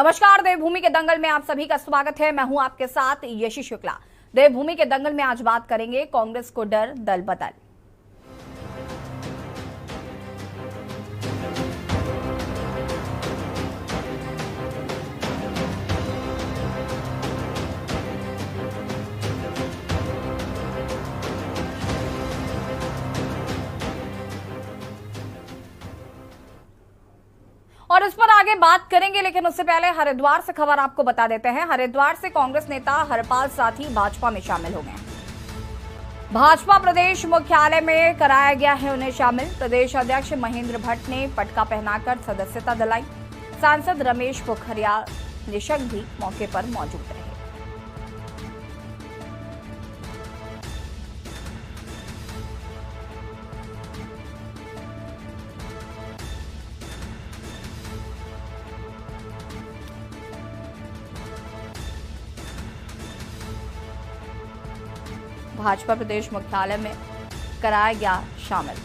नमस्कार, देवभूमि के दंगल में आप सभी का स्वागत है। मैं हूं आपके साथ यशी शुक्ला। देवभूमि के दंगल में आज बात करेंगे कांग्रेस को डर दल बदल। और इस पर आगे बात करेंगे, लेकिन उससे पहले हरिद्वार से खबर आपको बता देते हैं। हरिद्वार से कांग्रेस नेता हरपाल साथी भाजपा में शामिल हो गए। भाजपा प्रदेश मुख्यालय में कराया गया है उन्हें शामिल। प्रदेश अध्यक्ष महेंद्र भट्ट ने पटका पहनाकर सदस्यता दिलाई। सांसद रमेश पोखरियाल निशंक भी मौके पर मौजूद रहे। भाजपा प्रदेश मुख्यालय में कराया गया शामिल।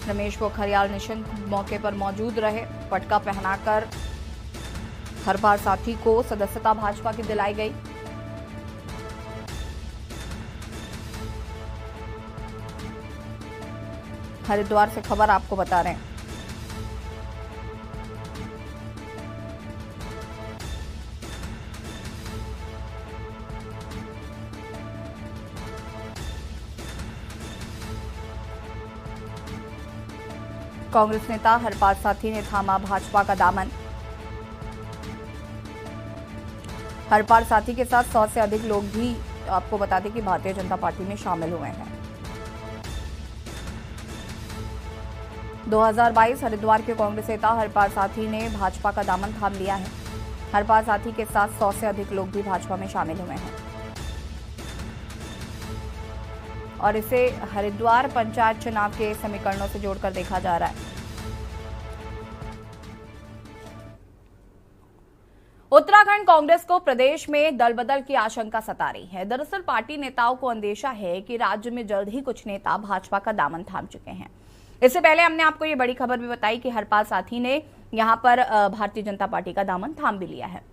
रमेश पोखरियाल निशंक मौके पर मौजूद रहे। पटका पहनाकर हरपाल साथी को सदस्यता भाजपा की दिलाई गई। हरिद्वार से खबर आपको बता रहे हैं। कांग्रेस नेता हरपाल साथी ने थामा भाजपा का दामन। हरपाल साथी के साथ 100 से अधिक लोग भी आपको बता दें कि भारतीय जनता पार्टी में शामिल हुए हैं। 2022 हरिद्वार के कांग्रेस नेता हरपाल साथी ने भाजपा का दामन थाम लिया है। हरपाल साथी के साथ 100 से अधिक लोग भी भाजपा में शामिल हुए हैं और इसे हरिद्वार पंचायत चुनाव के समीकरणों से जोड़कर देखा जा रहा है। उत्तराखंड कांग्रेस को प्रदेश में दल बदल की आशंका सता रही है। दरअसल पार्टी नेताओं को अंदेशा है कि राज्य में जल्द ही कुछ नेता भाजपा का दामन थाम चुके हैं। इससे पहले हमने आपको ये बड़ी खबर भी बताई कि हरपाल साथी ने यहां पर भारतीय जनता पार्टी का दामन थाम भी लिया है।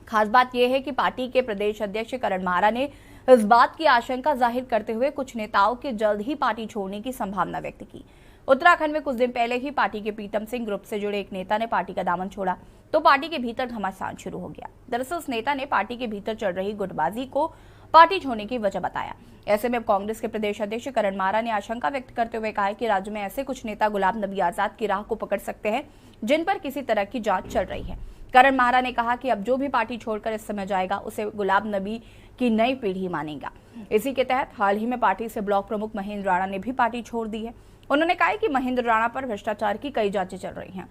खास बात यह है कि पार्टी के प्रदेश अध्यक्ष करण मारा ने इस बात की आशंका जाहिर करते हुए कुछ नेताओं के जल्द ही पार्टी छोड़ने की संभावना व्यक्त की। उत्तराखंड में कुछ दिन पहले ही पार्टी के प्रीतम सिंह ग्रुप से जुड़े एक नेता ने पार्टी का दामन छोड़ा तो पार्टी के भीतर घमासान शुरू हो गया। दरअसल उस नेता ने पार्टी के भीतर चल रही गुटबाजी को पार्टी छोड़ने की वजह बताया। ऐसे में कांग्रेस के प्रदेश अध्यक्ष करण मारा ने आशंका व्यक्त करते हुए कहा कि राज्य में ऐसे कुछ नेता गुलाम नबी आजाद की राह को पकड़ सकते हैं जिन पर किसी तरह की जांच चल रही है। करण मारा ने कहा कि अब जो भी पार्टी छोड़कर इस समय जाएगा उसे गुलाम नबी की नई पीढ़ी मानेगा। इसी के तहत हाल ही में पार्टी से ब्लॉक प्रमुख महेंद्र राणा ने भी पार्टी छोड़ दी है। उन्होंने कहा कि महेंद्र राणा पर भ्रष्टाचार की कई जांचें चल रही हैं।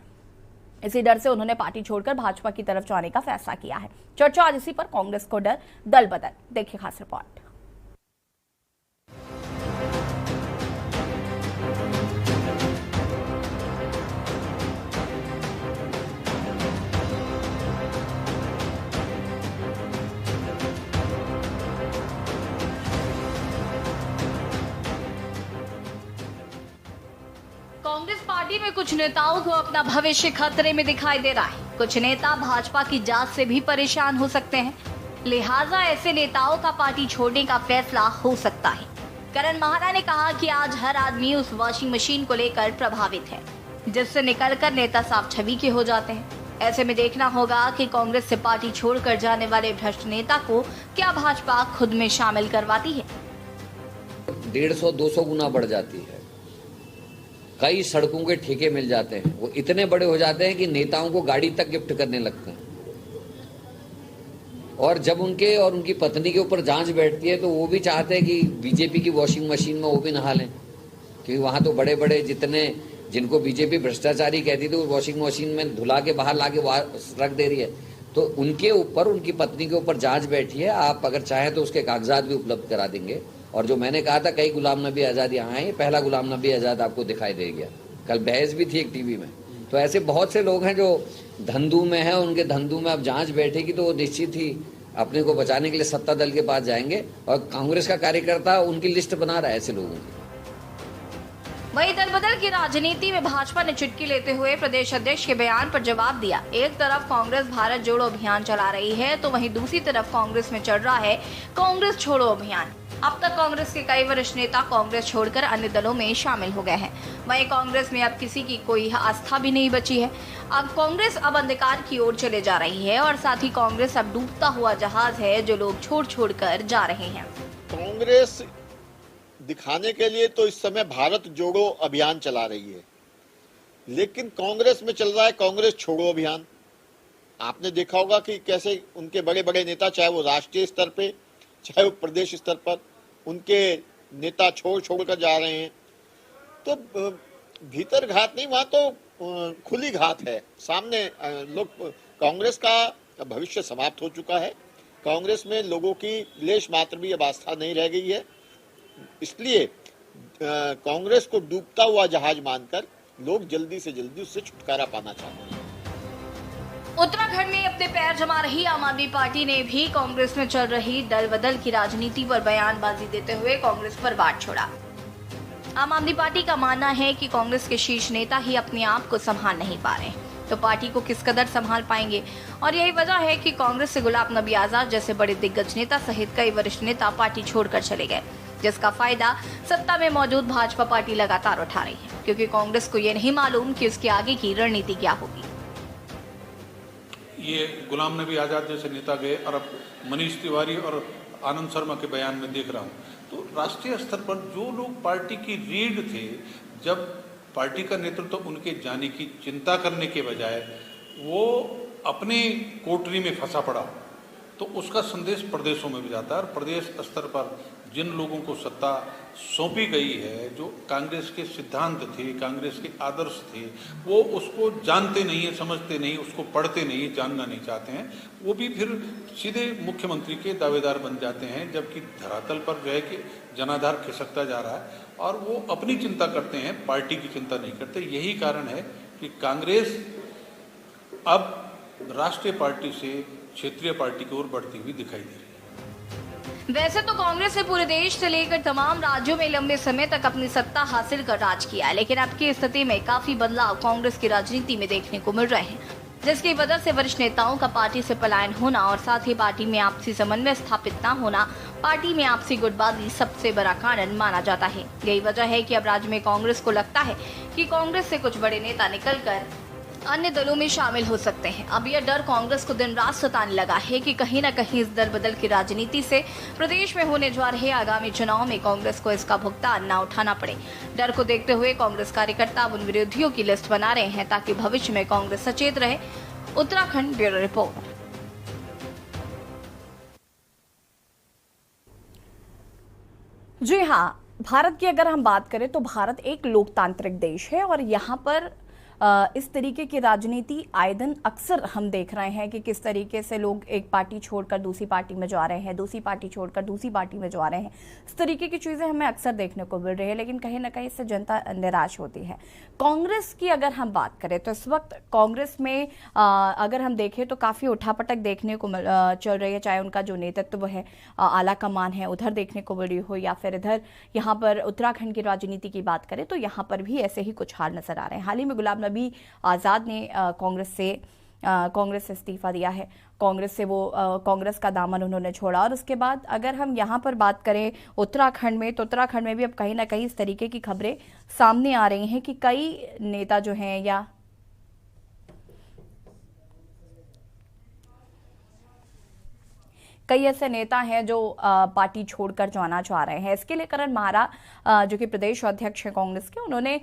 इसी डर से उन्होंने पार्टी छोड़कर भाजपा की तरफ जाने का फैसला किया है। चर्चा आज इसी पर, कांग्रेस को डर दल बदल। देखिए खास रिपोर्ट। कांग्रेस पार्टी में कुछ नेताओं को अपना भविष्य खतरे में दिखाई दे रहा है। कुछ नेता भाजपा की जांच से भी परेशान हो सकते हैं, लिहाजा ऐसे नेताओं का पार्टी छोड़ने का फैसला हो सकता है। करण मारा ने कहा कि आज हर आदमी उस वॉशिंग मशीन को लेकर प्रभावित है जिससे निकलकर नेता साफ छवि के हो जाते हैं। ऐसे में देखना होगा कि कांग्रेस से पार्टी छोड़कर जाने वाले भ्रष्ट नेता को क्या भाजपा खुद में शामिल करवाती है। 150-200 गुना बढ़ जाती है। कई सड़कों के ठेके मिल जाते हैं, वो इतने बड़े हो जाते हैं कि नेताओं को गाड़ी तक गिफ्ट करने लगते हैं। और जब उनके और उनकी पत्नी के ऊपर जांच बैठती है तो वो भी चाहते हैं कि बीजेपी की वॉशिंग मशीन में वो भी नहा लें, क्योंकि वहां तो बड़े बड़े जिनको बीजेपी भ्रष्टाचारी कहती थी वो वॉशिंग मशीन में धुला के बाहर ला के रख दे रही है। तो उनके ऊपर, उनकी पत्नी के ऊपर जांच बैठी है। आप अगर चाहें तो उसके कागजात भी उपलब्ध करा देंगे। और जो मैंने कहा था कई गुलाम नबी आजाद यहाँ आए, पहला गुलाम नबी आजाद आपको दिखाई दे गया। कल बहस भी थी एक टीवी में। तो ऐसे बहुत से लोग हैं जो धंधू में हैं, उनके धंधू में अब जांच बैठेगी तो वो निश्चित ही अपने को बचाने के लिए सत्ता दल के पास जाएंगे। और कांग्रेस का कार्यकर्ता उनकी लिस्ट बना रहा है ऐसे लोगों की। वहीं दल बदल की राजनीति में भाजपा ने चुटकी लेते हुए प्रदेश अध्यक्ष के बयान पर जवाब दिया। एक तरफ कांग्रेस भारत जोड़ो अभियान चला रही है तो वहीं दूसरी तरफ कांग्रेस में चल रहा है कांग्रेस छोड़ो अभियान। अब तक कांग्रेस के कई वरिष्ठ नेता कांग्रेस छोड़कर अन्य दलों में शामिल हो गए हैं। वहीं कांग्रेस में अब किसी की कोई आस्था भी नहीं बची है। अब कांग्रेस अब अंधकार की ओर चले जा रही है और साथ ही कांग्रेस अब डूबता हुआ जहाज है जो लोग छोड़ कर जा रहे हैं। कांग्रेस दिखाने के लिए तो इस समय भारत जोड़ो अभियान चला रही है, लेकिन कांग्रेस में चल रहा है कांग्रेस छोड़ो अभियान। आपने देखा होगा कि कैसे उनके बड़े बड़े नेता, चाहे वो राष्ट्रीय स्तर पे चाहे वो प्रदेश स्तर पर, उनके नेता छोड़ कर जा रहे हैं। तो भीतर घात नहीं, वहां तो खुली घात है सामने। लोग, कांग्रेस का भविष्य समाप्त हो चुका है। कांग्रेस में लोगों की लेश मात्र भी अब आस्था नहीं रह गई है। इसलिए कांग्रेस को डूबता हुआ जहाज मानकर लोग जल्दी से जल्दी उससे छुटकारा पाना चाहते हैं। उत्तराखंड में अपने पैर जमा रही आम आदमी पार्टी ने भी कांग्रेस में चल रही दल बदल की राजनीति पर बयानबाजी देते हुए कांग्रेस पर वार छोड़ा। आम आदमी पार्टी का मानना है कि कांग्रेस के शीर्ष नेता ही अपने आप को संभाल नहीं पा रहे, तो पार्टी को किस कदर संभाल पाएंगे। और यही वजह है कि कांग्रेस से गुलाम नबी आजाद जैसे बड़े दिग्गज नेता सहित कई वरिष्ठ नेता पार्टी छोड़कर चले गए, जिसका फायदा सत्ता में मौजूद भाजपा पार्टी लगातार उठा रही है, क्योंकि कांग्रेस को ये नहीं मालूम कि उसके आगे की रणनीति क्या होगी। ये गुलाम नबी आजाद जैसे नेता गए और अब मनीष तिवारी और आनंद शर्मा के बयान में देख रहा हूँ, तो राष्ट्रीय स्तर पर जो लोग पार्टी की रीढ़ थे, जब पार्टी का नेतृत्व तो उनके जाने की चिंता करने के बजाय वो अपने कोठरी में फंसा पड़ा, तो उसका संदेश प्रदेशों में भी जाता है। और प्रदेश स्तर पर जिन लोगों को सत्ता सौंपी गई है, जो कांग्रेस के सिद्धांत थे, कांग्रेस के आदर्श थे, वो उसको जानते नहीं है, समझते नहीं, उसको पढ़ते नहीं, जानना नहीं चाहते हैं, वो भी फिर सीधे मुख्यमंत्री के दावेदार बन जाते हैं। जबकि धरातल पर जो है कि जनाधार खिसकता जा रहा है और वो अपनी चिंता करते हैं, पार्टी की चिंता नहीं करते। यही कारण है कि कांग्रेस अब राष्ट्रीय पार्टी से क्षेत्रीय पार्टी की ओर बढ़ती हुई दिखाई दे रही है। वैसे तो कांग्रेस ने पूरे देश से लेकर तमाम राज्यों में लंबे समय तक अपनी सत्ता हासिल कर राज किया है, लेकिन अब की स्थिति में काफी बदलाव कांग्रेस की राजनीति में देखने को मिल रहे हैं, जिसकी वजह से वरिष्ठ नेताओं का पार्टी से पलायन होना और साथ ही पार्टी में आपसी समन्वय स्थापित न होना पार्टी में आपसी गुटबाजी सबसे बड़ा कारण माना जाता है। यही वजह है कि अब राज्य में कांग्रेस को लगता है कि कांग्रेस से कुछ बड़े नेता निकलकर अन्य दलों में शामिल हो सकते हैं। अब यह डर कांग्रेस को दिन रात सताने लगा है कि कहीं न कहीं इस दल बदल की राजनीति से प्रदेश में होने जा रहे आगामी चुनाव में कांग्रेस को इसका भुगतान न उठाना पड़े। डर को देखते हुए कांग्रेस कार्यकर्ता उन विरोधियों की लिस्ट बना रहे हैं ताकि भविष्य में कांग्रेस सचेत रहे। Uttarakhand bureau report. जी हाँ, भारत की अगर हम बात करें तो भारत एक लोकतांत्रिक देश है और यहाँ पर इस तरीके की राजनीति आए दिन अक्सर हम देख रहे हैं कि किस तरीके से लोग एक पार्टी छोड़कर दूसरी पार्टी में जा रहे हैं, दूसरी पार्टी छोड़कर दूसरी पार्टी में जा रहे हैं। इस तरीके की चीज़ें हमें अक्सर देखने को मिल रही है, लेकिन कहीं ना कहीं इससे जनता निराश होती है। कांग्रेस की अगर हम बात करें तो इस वक्त कांग्रेस में अगर हम देखें तो काफ़ी उठापटक देखने को चल रही है, चाहे उनका जो नेतृत्व है, आला कमान है, उधर देखने को मिल रही हो, या फिर इधर यहाँ पर उत्तराखंड की राजनीति की बात करें तो यहाँ पर भी ऐसे ही कुछ हाल नजर आ रहे हैं। हाल ही में गुलाम नबी आजाद ने कांग्रेस से इस्तीफा दिया है। कांग्रेस का दामन उन्होंने छोड़ा और उसके बाद अगर हम यहाँ पर बात करें उत्तराखंड में, तो उत्तराखंड में भी अब कहीं ना कहीं इस तरीके की खबरें सामने आ रही हैं कि कई नेता जो हैं या कई ऐसे नेता हैं जो पार्टी छोड़कर जाना चाह रहे हैं। इसके लिए करण मारा जो कि प्रदेश अध्यक्ष हैं कांग्रेस के, उन्होंने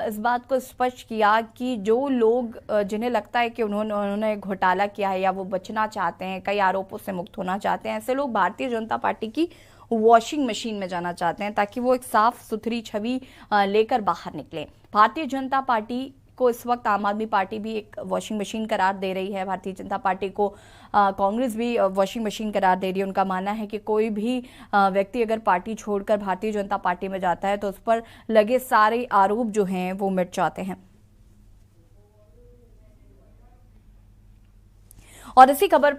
इस बात को स्पष्ट किया कि जो लोग जिन्हें लगता है कि उन्होंने घोटाला किया है या वो बचना चाहते हैं, कई आरोपों से मुक्त होना चाहते हैं, ऐसे लोग भारतीय जनता पार्टी की वॉशिंग मशीन में जाना चाहते हैं ताकि वो एक साफ सुथरी छवि लेकर बाहर निकले। भारतीय जनता पार्टी को इस वक्त आम आदमी पार्टी भी एक वॉशिंग मशीन करार दे रही है, भारतीय जनता पार्टी को कांग्रेस भी वॉशिंग मशीन करार दे रही है। उनका मानना है कि कोई भी व्यक्ति अगर पार्टी छोड़कर भारतीय जनता पार्टी में जाता है तो उस पर लगे सारे आरोप जो हैं वो मिट जाते हैं। और इसी खबर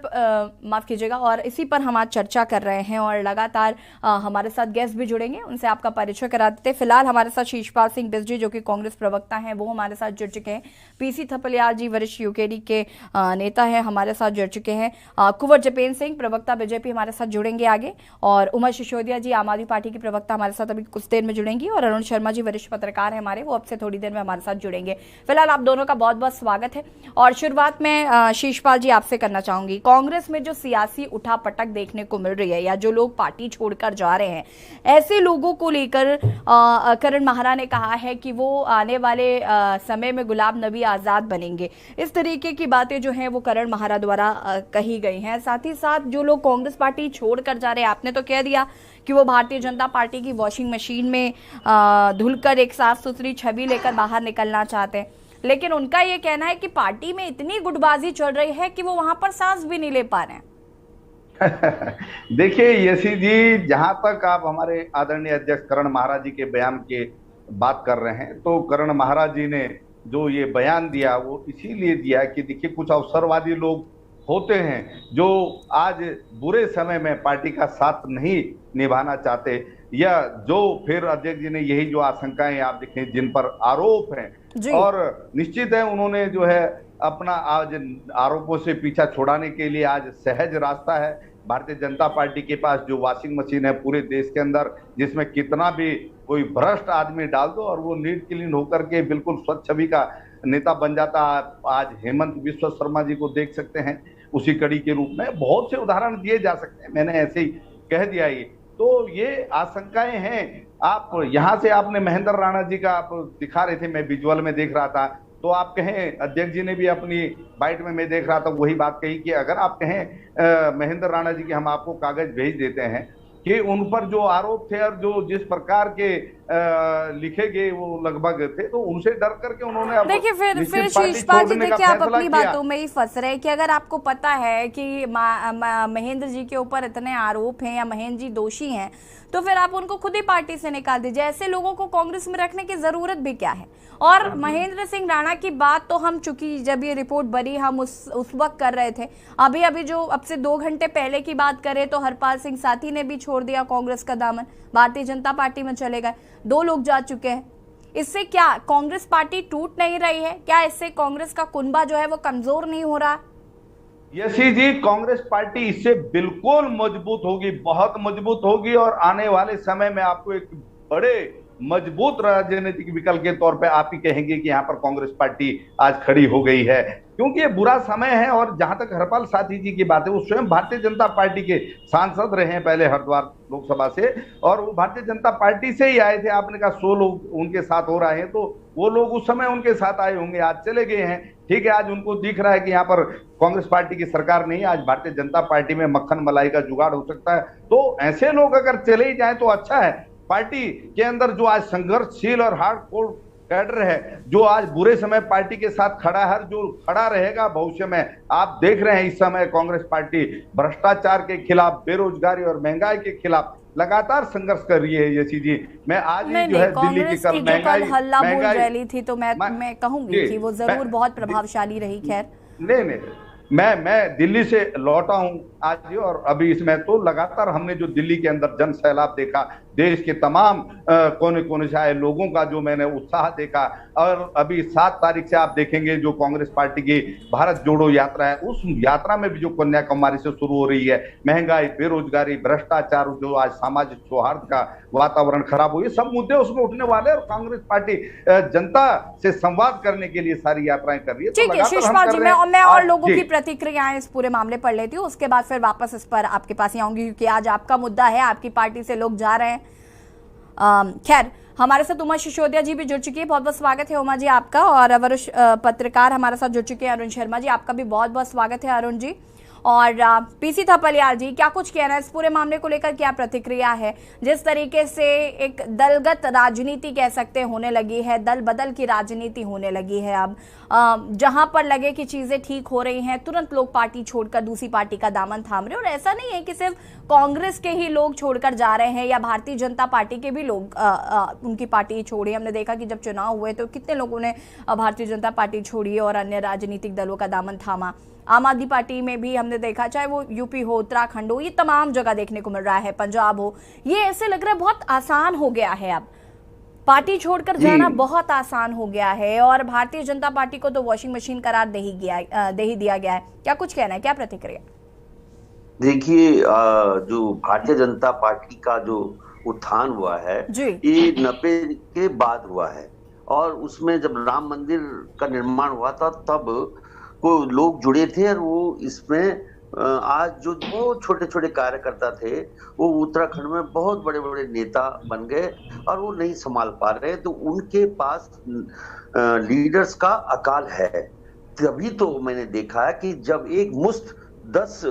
माफ कीजिएगा, और इसी पर हम आज चर्चा कर रहे हैं और लगातार हमारे साथ गेस्ट भी जुड़ेंगे, उनसे आपका परिचय करा देते। फिलहाल हमारे साथ शीशपाल सिंह बिस्जी जो कि कांग्रेस प्रवक्ता हैं, वो हमारे साथ जुड़ चुके हैं। पीसी थपलियाल जी वरिष्ठ यूकेडी के नेता हैं, हमारे साथ जुड़ चुके हैं। कुंवर जपेन सिंह प्रवक्ता बीजेपी हमारे साथ जुड़ेंगे आगे, और उमा सिसोदिया जी आम आदमी पार्टी की प्रवक्ता हमारे साथ अभी कुछ देर में जुड़ेंगी, और अरुण शर्मा जी वरिष्ठ पत्रकार हैं हमारे, वो अब से थोड़ी देर में हमारे साथ जुड़ेंगे। फिलहाल आप दोनों का बहुत बहुत स्वागत है। और शुरुआत में शीशपाल जी आपसे करना चाहूंगी, कांग्रेस में जो सियासी उठापटक देखने को मिल रही है या जो लोग पार्टी छोड़कर जा रहे हैं, ऐसे लोगों को लेकर करण माहरा ने कहा है कि वो आने वाले समय में गुलाम नबी आजाद बनेंगे। इस तरीके की बातें जो हैं वो करण माहरा द्वारा कही गई हैं। साथ ही साथ जो लोग कांग्रेस पार्टी छोड़कर जा रहे हैं, आपने तो कह दिया कि वो भारतीय जनता पार्टी की वॉशिंग मशीन में धुलकर एक साफ सुथरी छवि लेकर बाहर निकलना चाहते हैं, लेकिन उनका ये कहना है कि पार्टी में इतनी गुटबाजी चल रही है कि वो वहां पर सांस भी नहीं ले पा रहे हैं। देखिए यशी जी, जहां तक आप हमारे आदरणीय अध्यक्ष करण माहरा जी के बयान की बात कर रहे हैं, तो करण माहरा जी ने जो ये बयान दिया वो इसीलिए दिया कि देखिए कुछ अवसरवादी लोग होते हैं जो आज बुरे समय में पार्टी का साथ नहीं निभाना चाहते, या जो फिर अध्यक्ष जी ने यही जो आशंकाएं आप देखें जिन पर आरोप हैं, और निश्चित है उन्होंने जो है अपना आज आरोपों से पीछा छुड़ाने के लिए आज सहज रास्ता है। भारतीय जनता पार्टी के पास जो वॉशिंग मशीन है पूरे देश के अंदर, जिसमें कितना भी कोई भ्रष्ट आदमी डाल दो और वो नीट क्लीन होकर के बिल्कुल स्वच्छ छवि का नेता बन जाता। आज हेमंत बिस्वा शर्मा जी को देख सकते हैं उसी कड़ी के रूप में, बहुत से उदाहरण दिए जा सकते हैं, मैंने ऐसे ही कह दिया। ये तो ये आशंकाएं हैं। आप यहाँ से आपने महेंद्र राणा जी का आप दिखा रहे थे, मैं विजुअल में देख रहा था, तो आप कहें अध्यक्ष जी ने भी अपनी बाइट में मैं देख रहा था वही बात कही कि अगर आप कहें महेंद्र राणा जी के हम आपको कागज भेज देते हैं कि उन पर जो आरोप थे और जो जिस प्रकार के लिखे गए वो लगभग थे, तो उनसे डर करके उन्होंने देखिए फिर शीशपाल जी देखिए आप अपनी बातों में ही फंस रहे हैं कि अगर आपको पता है कि महेंद्र जी के ऊपर इतने आरोप हैं या महेंद्र जी दोषी हैं, तो फिर आप उनको खुद ही पार्टी से निकाल दीजिए। ऐसे लोगों को कांग्रेस में रखने की जरूरत भी क्या है। और महेंद्र सिंह राणा की बात तो हम चूंकि जब ये रिपोर्ट बनी हम उस वक्त कर रहे थे, अभी जो अब से 2 घंटे पहले की बात करें तो हरपाल सिंह साथी ने भी छोड़ दिया कांग्रेस का दामन, भारतीय जनता पार्टी में चले गए, 2 लोग जा चुके हैं। इससे क्या कांग्रेस पार्टी टूट नहीं रही है? क्या इससे कांग्रेस का कुनबा जो है वो कमजोर नहीं हो रहा? यशी जी, कांग्रेस पार्टी इससे बिल्कुल मजबूत होगी, बहुत मजबूत होगी, और आने वाले समय में आपको एक बड़े मजबूत राजनीतिक विकल्प के तौर पे आप ही कहेंगे कि यहाँ पर कांग्रेस पार्टी आज खड़ी हो गई है, क्योंकि ये बुरा समय है। और जहां तक हरपाल साथी जी की बात है, वो स्वयं भारतीय जनता पार्टी के सांसद रहे हैं पहले हरिद्वार लोकसभा से, और वो भारतीय जनता पार्टी से ही आए थे। आपने कहा 100 लोग उनके साथ हो रहे हैं, तो वो लोग उस समय उनके साथ आए होंगे, आज चले गए हैं। ठीक है, आज उनको दिख रहा है कि यहाँ पर कांग्रेस पार्टी की सरकार नहीं है, आज भारतीय जनता पार्टी में मक्खन मलाई का जुगाड़ हो सकता है। तो ऐसे लोग अगर चले ही जाए तो अच्छा है। पार्टी के अंदर जो आज संघर्षशील और हार्डकोर कैडर है, जो आज बुरे समय पार्टी के साथ खड़ा है, जो खड़ा रहेगा भविष्य में, आप देख रहे हैं इस समय कांग्रेस पार्टी भ्रष्टाचार के खिलाफ, बेरोजगारी और महंगाई के खिलाफ लगातार संघर्ष कर रही है। यशी जी, मैं आज ही जो है दिल्ली की कल महंगाई रैली थी, तो मैं कहूंगी कि वो जरूर बहुत प्रभावशाली रही। खैर नहीं, मैं दिल्ली से लौटा हूं आज, और अभी इसमें तो लगातार हमने जो दिल्ली के अंदर जन सैलाब देखा, देश के तमाम कोने कोने से आए लोगों का जो मैंने उत्साह देखा, और अभी 7 तारीख से आप देखेंगे जो कांग्रेस पार्टी की भारत जोड़ो यात्रा है, उस यात्रा में भी जो कन्याकुमारी से शुरू हो रही है, महंगाई, बेरोजगारी, भ्रष्टाचार, जो आज सामाजिक सौहार्द का वातावरण खराब हो, ये सब मुद्दे उसमें उठने वाले, और कांग्रेस पार्टी जनता से संवाद करने के लिए सारी यात्राएं कर रही है। ठीक है शीशपाल जी, मैं और लोगों की प्रतिक्रियाएं इस पूरे मामले पढ़ लेती हूँ, उसके बाद फिर वापस इस पर आपके पास ही आऊंगी, क्योंकि आज आपका मुद्दा है, आपकी पार्टी से लोग जा रहे हैं। खैर, हमारे साथ उमा सिसोदिया जी भी जुड़ चुकी है, बहुत बहुत स्वागत है उमा जी आपका, और वरिष्ठ पत्रकार हमारे साथ जुड़ चुके हैं अरुण शर्मा जी, आपका भी बहुत बहुत स्वागत है अरुण जी। और पीसी थपलियाल जी, क्या कुछ कहना है इस पूरे मामले को लेकर, क्या प्रतिक्रिया है? जिस तरीके से एक दलगत राजनीति कह सकते होने लगी है, दल बदल की राजनीति होने लगी है अब, जहां पर लगे कि चीजें ठीक हो रही हैं तुरंत लोग पार्टी छोड़कर दूसरी पार्टी का दामन थाम रहे हैं। और ऐसा नहीं है कि सिर्फ कांग्रेस के ही लोग छोड़कर जा रहे हैं या भारतीय जनता पार्टी के भी लोग उनकी पार्टी छोड़ी। हमने देखा कि जब चुनाव हुए तो कितने लोगों ने भारतीय जनता पार्टी छोड़ी और अन्य राजनीतिक दलों का दामन थामा। आम आदमी पार्टी में भी हमने देखा, चाहे वो यूपी हो, उत्तराखंड हो, ये तमाम जगह देखने को मिल रहा है, पंजाब हो। ये ऐसे लग रहा है बहुत आसान हो गया है, अब पार्टी छोड़कर जाना बहुत आसान हो गया है और भारतीय जनता पार्टी को तो वॉशिंग मशीन करार दे ही दिया गया है। क्या कुछ कहना है, क्या प्रतिक्रिया? देखिए, जो भारतीय जनता पार्टी का जो उत्थान हुआ है ये 90 के बाद हुआ है और उसमें जब राम मंदिर का निर्माण हुआ था तब को लोग जुड़े थे और वो इसमें आज जो छोटे छोटे कार्यकर्ता थे वो उत्तराखंड में बहुत बड़े बड़े नेता बन गए और वो नहीं संभाल पा रहे, तो उनके पास लीडर्स का अकाल है। तभी तो मैंने देखा है कि जब एक मुश्त 10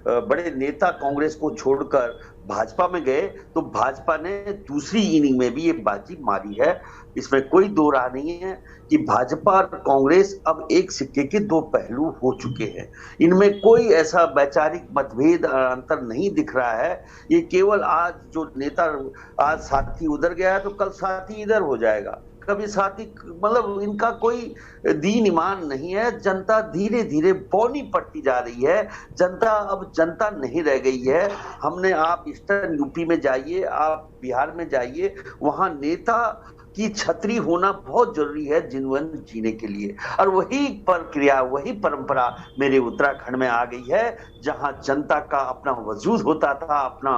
बड़े नेता कांग्रेस को छोड़कर भाजपा में गए तो भाजपा ने दूसरी इनिंग में भी ये बाजी मारी है। इसमें कोई दो राह नहीं है कि भाजपा और कांग्रेस अब एक सिक्के के दो पहलू हो चुके हैं। इनमें कोई ऐसा वैचारिक मतभेद अंतर नहीं दिख रहा है। ये केवल आज जो नेता आज साथी उधर गया है तो कल साथी इधर हो जाएगा, कभी साथी, मतलब इनका कोई दीन ईमान नहीं है। जनता धीरे धीरे बौनी पड़ती जा रही है। जनता अब जनता नहीं रह गई है। हमने, आप ईस्टर्न यूपी में जाइए, आप बिहार में जाइए, वहां नेता की छतरी होना बहुत जरूरी है जीवन जीने के लिए। और वही प्रक्रिया, वही परंपरा मेरे उत्तराखंड में आ गई है, जहां जनता का अपना वजूद होता था, अपना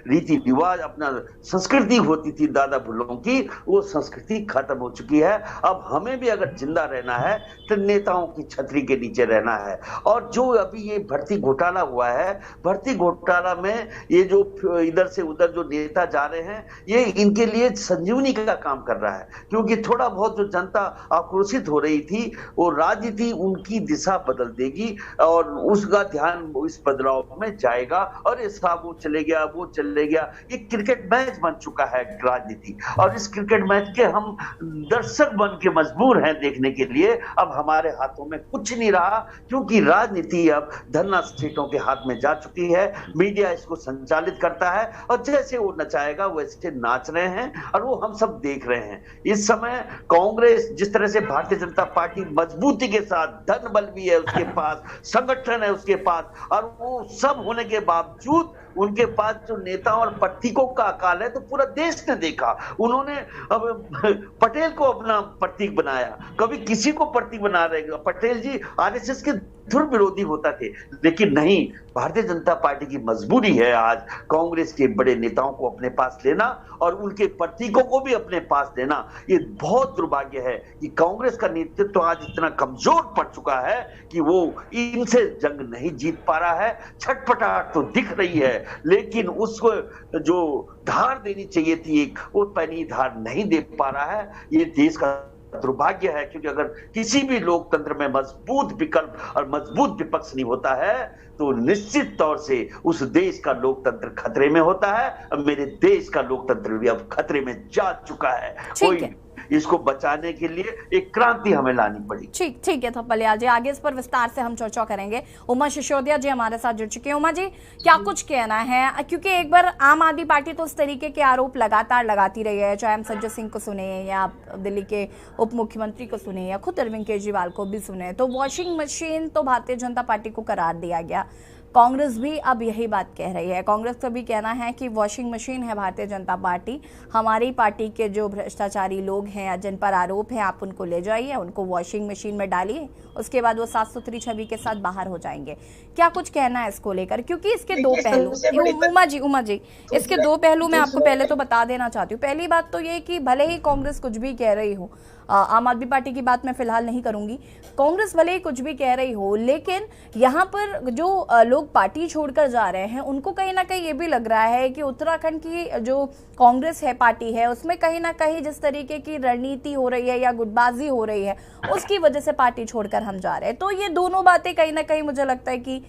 रीति रिवाज, अपना संस्कृति होती थी दादा बुल्लों की, वो संस्कृति खत्म हो चुकी है। अब हमें भी अगर जिंदा रहना है तो नेताओं की छतरी के नीचे रहना है। और जो अभी ये भर्ती घोटाला हुआ है, भर्ती घोटाला में ये जो इधर से उधर जो नेता जा रहे हैं, ये इनके लिए संजीवनी का काम कर रहा है, क्योंकि थोड़ा बहुत जो जनता आक्रोशित हो रही थी वो राजनीति उनकी दिशा बदल देगी और उसका ध्यान इस बदलाव में जाएगा। और ये साहब वो चले गया, वो चले गया, ये क्रिकेट मैच बन चुका है राजनीति। और इस क्रिकेट मैच के हम दर्शक बन के मजबूर हैं देखने के लिए। अब हमारे हाथों में कुछ नहीं रहा, क्योंकि राजनीति अब धन्ना सेठों के हाथ में जा चुकी है। मीडिया इसको संचालित करता है और जैसे वो नचाएगा वैसे नाच रहे हैं और वो हम सब देख रहे हैं। इस समय कांग्रेस जिस तरह से, भारतीय जनता पार्टी मजबूती के साथ, धन बल भी है उसके पास, संगठन है उसके पास, और वो सब होने के बावजूद उनके पास जो नेताओं और प्रतीकों का अकाल है, तो पूरा देश ने देखा। उन्होंने अब पटेल को अपना प्रतीक बनाया, कभी किसी को प्रतीक बना रहे। पटेल जी आरएसएस के ध्रुव विरोधी होता थे, लेकिन नहीं, भारतीय जनता पार्टी की मजबूरी है आज कांग्रेस के बड़े नेताओं को अपने पास लेना और उनके प्रतीकों को भी अपने पास लेना। ये बहुत दुर्भाग्य है कि कांग्रेस का नेतृत्व तो आज इतना कमजोर पड़ चुका है कि वो इनसे जंग नहीं जीत पा रहा है। छटपटाहट तो दिख रही है, लेकिन उसको जो धार देनी चाहिए थी एक, वो पैनी धार नहीं दे पा रहा है। ये देश का दुर्भाग्य है, क्योंकि अगर किसी भी लोकतंत्र में मजबूत विकल्प और मजबूत विपक्ष नहीं होता है तो निश्चित तौर से उस देश का लोकतंत्र खतरे में होता है। अब मेरे देश का लोकतंत्र भी अब खतरे में जा चुका है। कोई इसको बचाने के लिए एक क्रांति हमें लानी पड़ी। ठीक है थपलियाल जी, आगे इस पर विस्तार से हम चर्चा करेंगे। उमा सिसोदिया जी हमारे साथ जुड़ चुके हैं। उमा जी, क्या कुछ कहना है, क्योंकि एक बार आम आदमी पार्टी तो इस तरीके के आरोप लगातार लगाती रही है, चाहे हम संजय सिंह को सुने या दिल्ली के उप मुख्यमंत्री को सुने या खुद अरविंद केजरीवाल को भी सुने, तो वॉशिंग मशीन तो भारतीय जनता पार्टी को करार दिया गया। कांग्रेस भी अब यही बात कह रही है। कांग्रेस का भी कहना है कि वॉशिंग मशीन है भारतीय जनता पार्टी, हमारी पार्टी के जो भ्रष्टाचारी लोग हैं या जिन पर आरोप है आप उनको ले जाइए, उनको वॉशिंग मशीन में डालिए, उसके बाद वो साफ सुथरी छवि के साथ बाहर हो जाएंगे। क्या कुछ कहना है इसको लेकर, क्योंकि इसके दो पहलू, उमा जी इसके दो पहलू मैं आपको पहले तो बता देना चाहती हूँ। पहली बात तो ये कि भले ही कांग्रेस कुछ भी कह रही हो, आम आदमी पार्टी की बात मैं फिलहाल नहीं करूंगी, कांग्रेस भले ही कुछ भी कह रही हो, लेकिन यहाँ पर जो लोग पार्टी छोड़कर जा रहे हैं उनको कहीं ना कहीं ये भी लग रहा है कि उत्तराखंड की जो कांग्रेस है, पार्टी है, उसमें कहीं ना कहीं जिस तरीके की रणनीति हो रही है या गुटबाजी हो रही है उसकी वजह से पार्टी छोड़कर हम जा रहे हैं। तो ये दोनों बातें कहीं ना कहीं मुझे लगता है कि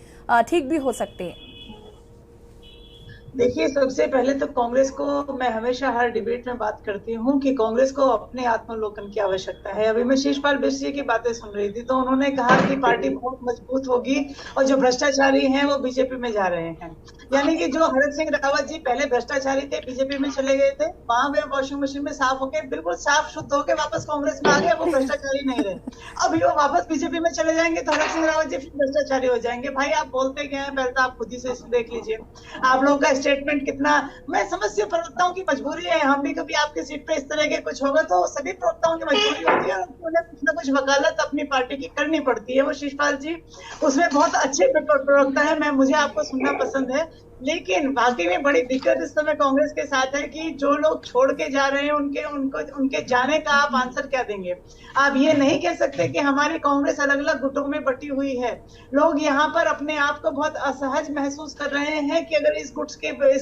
ठीक भी हो सकती है। देखिए, सबसे पहले तो कांग्रेस को मैं हमेशा हर डिबेट में बात करती हूँ कि कांग्रेस को अपने आत्मलोकन की आवश्यकता है। अभी मैं शिषपाल मिश्र जी की बातें सुन रही थी, तो उन्होंने कहा कि पार्टी बहुत मजबूत होगी और जो भ्रष्टाचारी हैं वो बीजेपी में जा रहे हैं। यानी कि जो हरक सिंह रावत जी पहले भ्रष्टाचारी थे, बीजेपी में चले गए थे, वहां वे वॉशिंग मशीन में साफ होके बिल्कुल साफ शुद्ध होके वापस कांग्रेस में आ गए, वो भ्रष्टाचारी नहीं रहे। अभी वो वापस बीजेपी में चले जाएंगे तो हरक सिंह रावत जी फिर भ्रष्टाचारी हो जाएंगे। भाई आप बोलते क्या है, पहले तो आप खुद ही से देख लीजिए। आप लोगों का स्टेटमेंट कितना, मैं समझती हूँ प्रवक्ताओं की मजबूरी है, हम भी कभी आपकी सीट पे इस तरह के कुछ होगा तो सभी प्रवक्ताओं की मजबूरी होती है, उन्हें कुछ ना कुछ वकालत अपनी पार्टी की करनी पड़ती है। वो शिषपाल जी उसमें बहुत अच्छे प्रवक्ता है, मैं मुझे आपको सुनना पसंद है, लेकिन वाकई में बड़ी दिक्कत इस समय कांग्रेस के साथ है कि जो लोग छोड़ के जा रहे हैं उनके जाने का आप आंसर क्या देंगे? आप ये नहीं कह सकते कि हमारी कांग्रेस अलग अलग गुटों में बटी हुई है। लोग यहाँ पर अपने आप को बहुत असहज महसूस कर रहे हैं कि अगर इस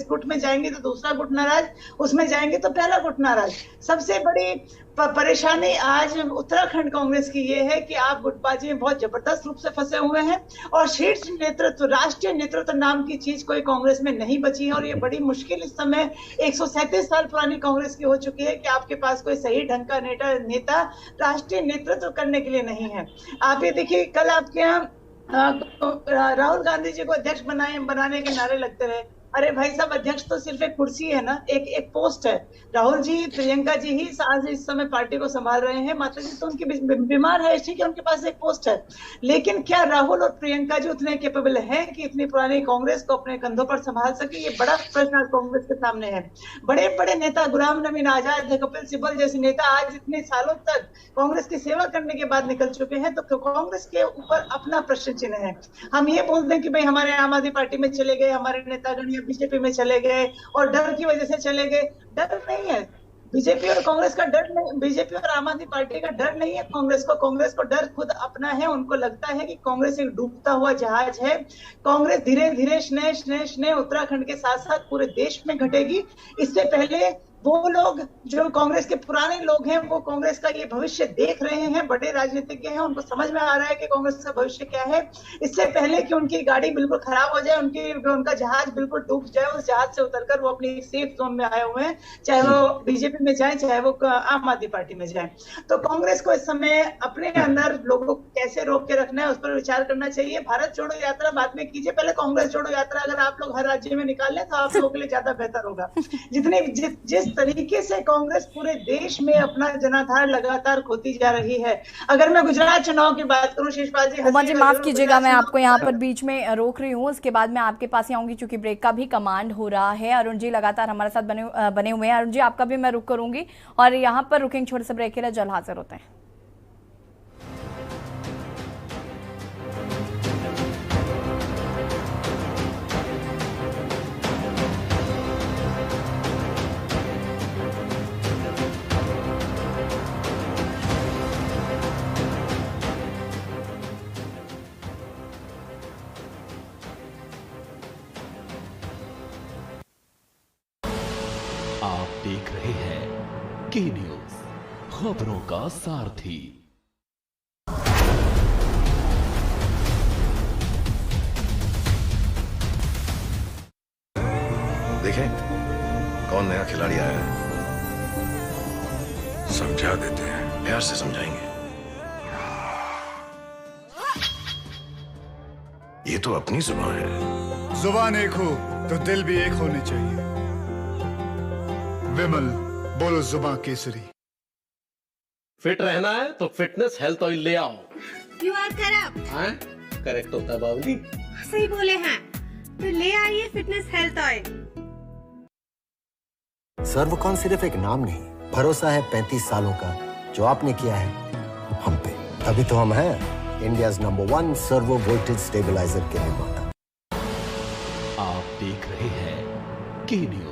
गुट में जाएंगे तो दूसरा गुट नाराज, उसमें जाएंगे तो पहला गुट नाराज। सबसे बड़ी परेशानी आज उत्तराखंड कांग्रेस की ये है कि आप गुटबाजी में बहुत जबरदस्त रूप से फंसे हुए हैं और शीर्ष नेतृत्व, राष्ट्रीय नेतृत्व नाम की चीज कोई कांग्रेस में नहीं बची है। और ये बड़ी मुश्किल इस समय 137 साल पुरानी कांग्रेस की हो चुकी है कि आपके पास कोई सही ढंग का नेता राष्ट्रीय नेतृत्व करने के लिए नहीं है। आप ये देखिए, कल आपके यहाँ राहुल गांधी जी को अध्यक्ष बनाने के नारे लगते रहे। अरे भाई साहब, अध्यक्ष तो सिर्फ एक कुर्सी है ना, एक पोस्ट है। राहुल जी, प्रियंका जी ही आज इस समय पार्टी को संभाल रहे हैं, माता जी तो उनकी बीमार है, ठीक है, उनके पास एक पोस्ट है। लेकिन क्या राहुल और प्रियंका जी उतने कैपेबल हैं कि इतनी पुरानी कांग्रेस को अपने कंधों पर संभाल सके? ये बड़ा प्रश्न आज कांग्रेस के सामने है। बड़े बड़े नेता, गुलाम नबी आजाद, कपिल सिब्बल जैसे नेता आज इतने सालों तक कांग्रेस की सेवा करने के बाद निकल चुके हैं, तो कांग्रेस के ऊपर अपना प्रश्न चिन्ह है। हम ये बोलते हैं कि भाई हमारे आम आदमी पार्टी में चले गए, हमारे नेतागण बीजेपी में चले गए और डर की वजह से चले गए। डर नहीं है बीजेपी और कांग्रेस का, डर नहीं, बीजेपी और आम आदमी पार्टी का डर नहीं है कांग्रेस को डर खुद अपना है। उनको लगता है कि कांग्रेस एक डूबता हुआ जहाज है। कांग्रेस धीरे धीरे स्नेह उत्तराखंड के साथ साथ पूरे देश में घटेगी। इससे पहले वो लोग जो कांग्रेस के पुराने लोग हैं, वो कांग्रेस का ये भविष्य देख रहे हैं, बड़े राजनीतिज्ञ हैं, उनको समझ में आ रहा है कि कांग्रेस का भविष्य क्या है। इससे पहले कि उनकी गाड़ी बिल्कुल खराब हो जाए, उनका जहाज बिल्कुल डूब जाए, उस जहाज से उतरकर वो अपनी सेफ जोन में आए हुए हैं, चाहे वो बीजेपी में जाए, चाहे वो आम आदमी पार्टी में जाए। तो कांग्रेस को इस समय अपने अंदर लोगों को कैसे रोक के रखना है, उस पर विचार करना चाहिए। भारत जोड़ो यात्रा बाद में कीजिए, पहले कांग्रेस जोड़ो यात्रा अगर आप लोग हर राज्य में निकाल लें तो आप लोगों के लिए ज्यादा बेहतर होगा। जिस तरीके से कांग्रेस पूरे देश में अपना जनाधार लगातार खोती जा रही है। अगर मैं गुजरात चुनाव की बात करूं, शिषपाल जी, उमा जी माफ कीजिएगा, मैं आपको यहाँ पर बीच में रोक रही हूँ, उसके बाद मैं आपके पास ही आऊंगी क्योंकि ब्रेक का भी कमांड हो रहा है। अरुण जी लगातार हमारे साथ बने हुए हैं। अरुण जी, आपका भी मैं रुक करूंगी और यहाँ पर रुकेंगे छोटे से ब्रेक के लिए, जल्द हाजिर होते हैं। आप देख रहे हैं के न्यूज, खबरों का सारथी। देखें कौन नया खिलाड़ी आया है, समझा देते हैं, प्यार से समझाएंगे। ये तो अपनी जुबान है। जुबान एक हो तो दिल भी एक होने चाहिए। विमल, बोलो जुबान केसरी। फिट रहना है तो फिटनेस हेल्थ ऑयल ले आओ। You are correct. हाँ, करेक्ट होता है बाबूजी। सही बोले हैं, तो ले आइए फिटनेस हेल्थ ऑयल। सर्वकॉन सिर्फ एक नाम नहीं, भरोसा है 35 सालों का जो आपने किया है हम पे। तभी तो हम हैं India's number 1 servo voltage stabiliser के निर्माता। आप देख रहे हैं के न्यूज,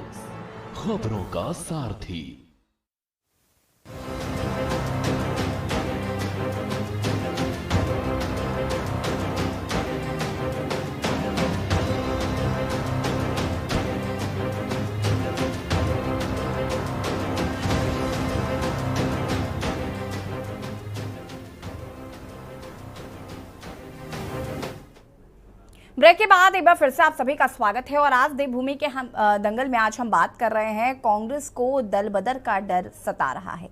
खबरों का सारथी। ब्रेक ब्रेक के बाद एक बार फिर से आप सभी का स्वागत है और आज देवभूमि के हम दंगल में आज हम बात कर रहे हैं कांग्रेस को दल बदल का डर सता रहा है।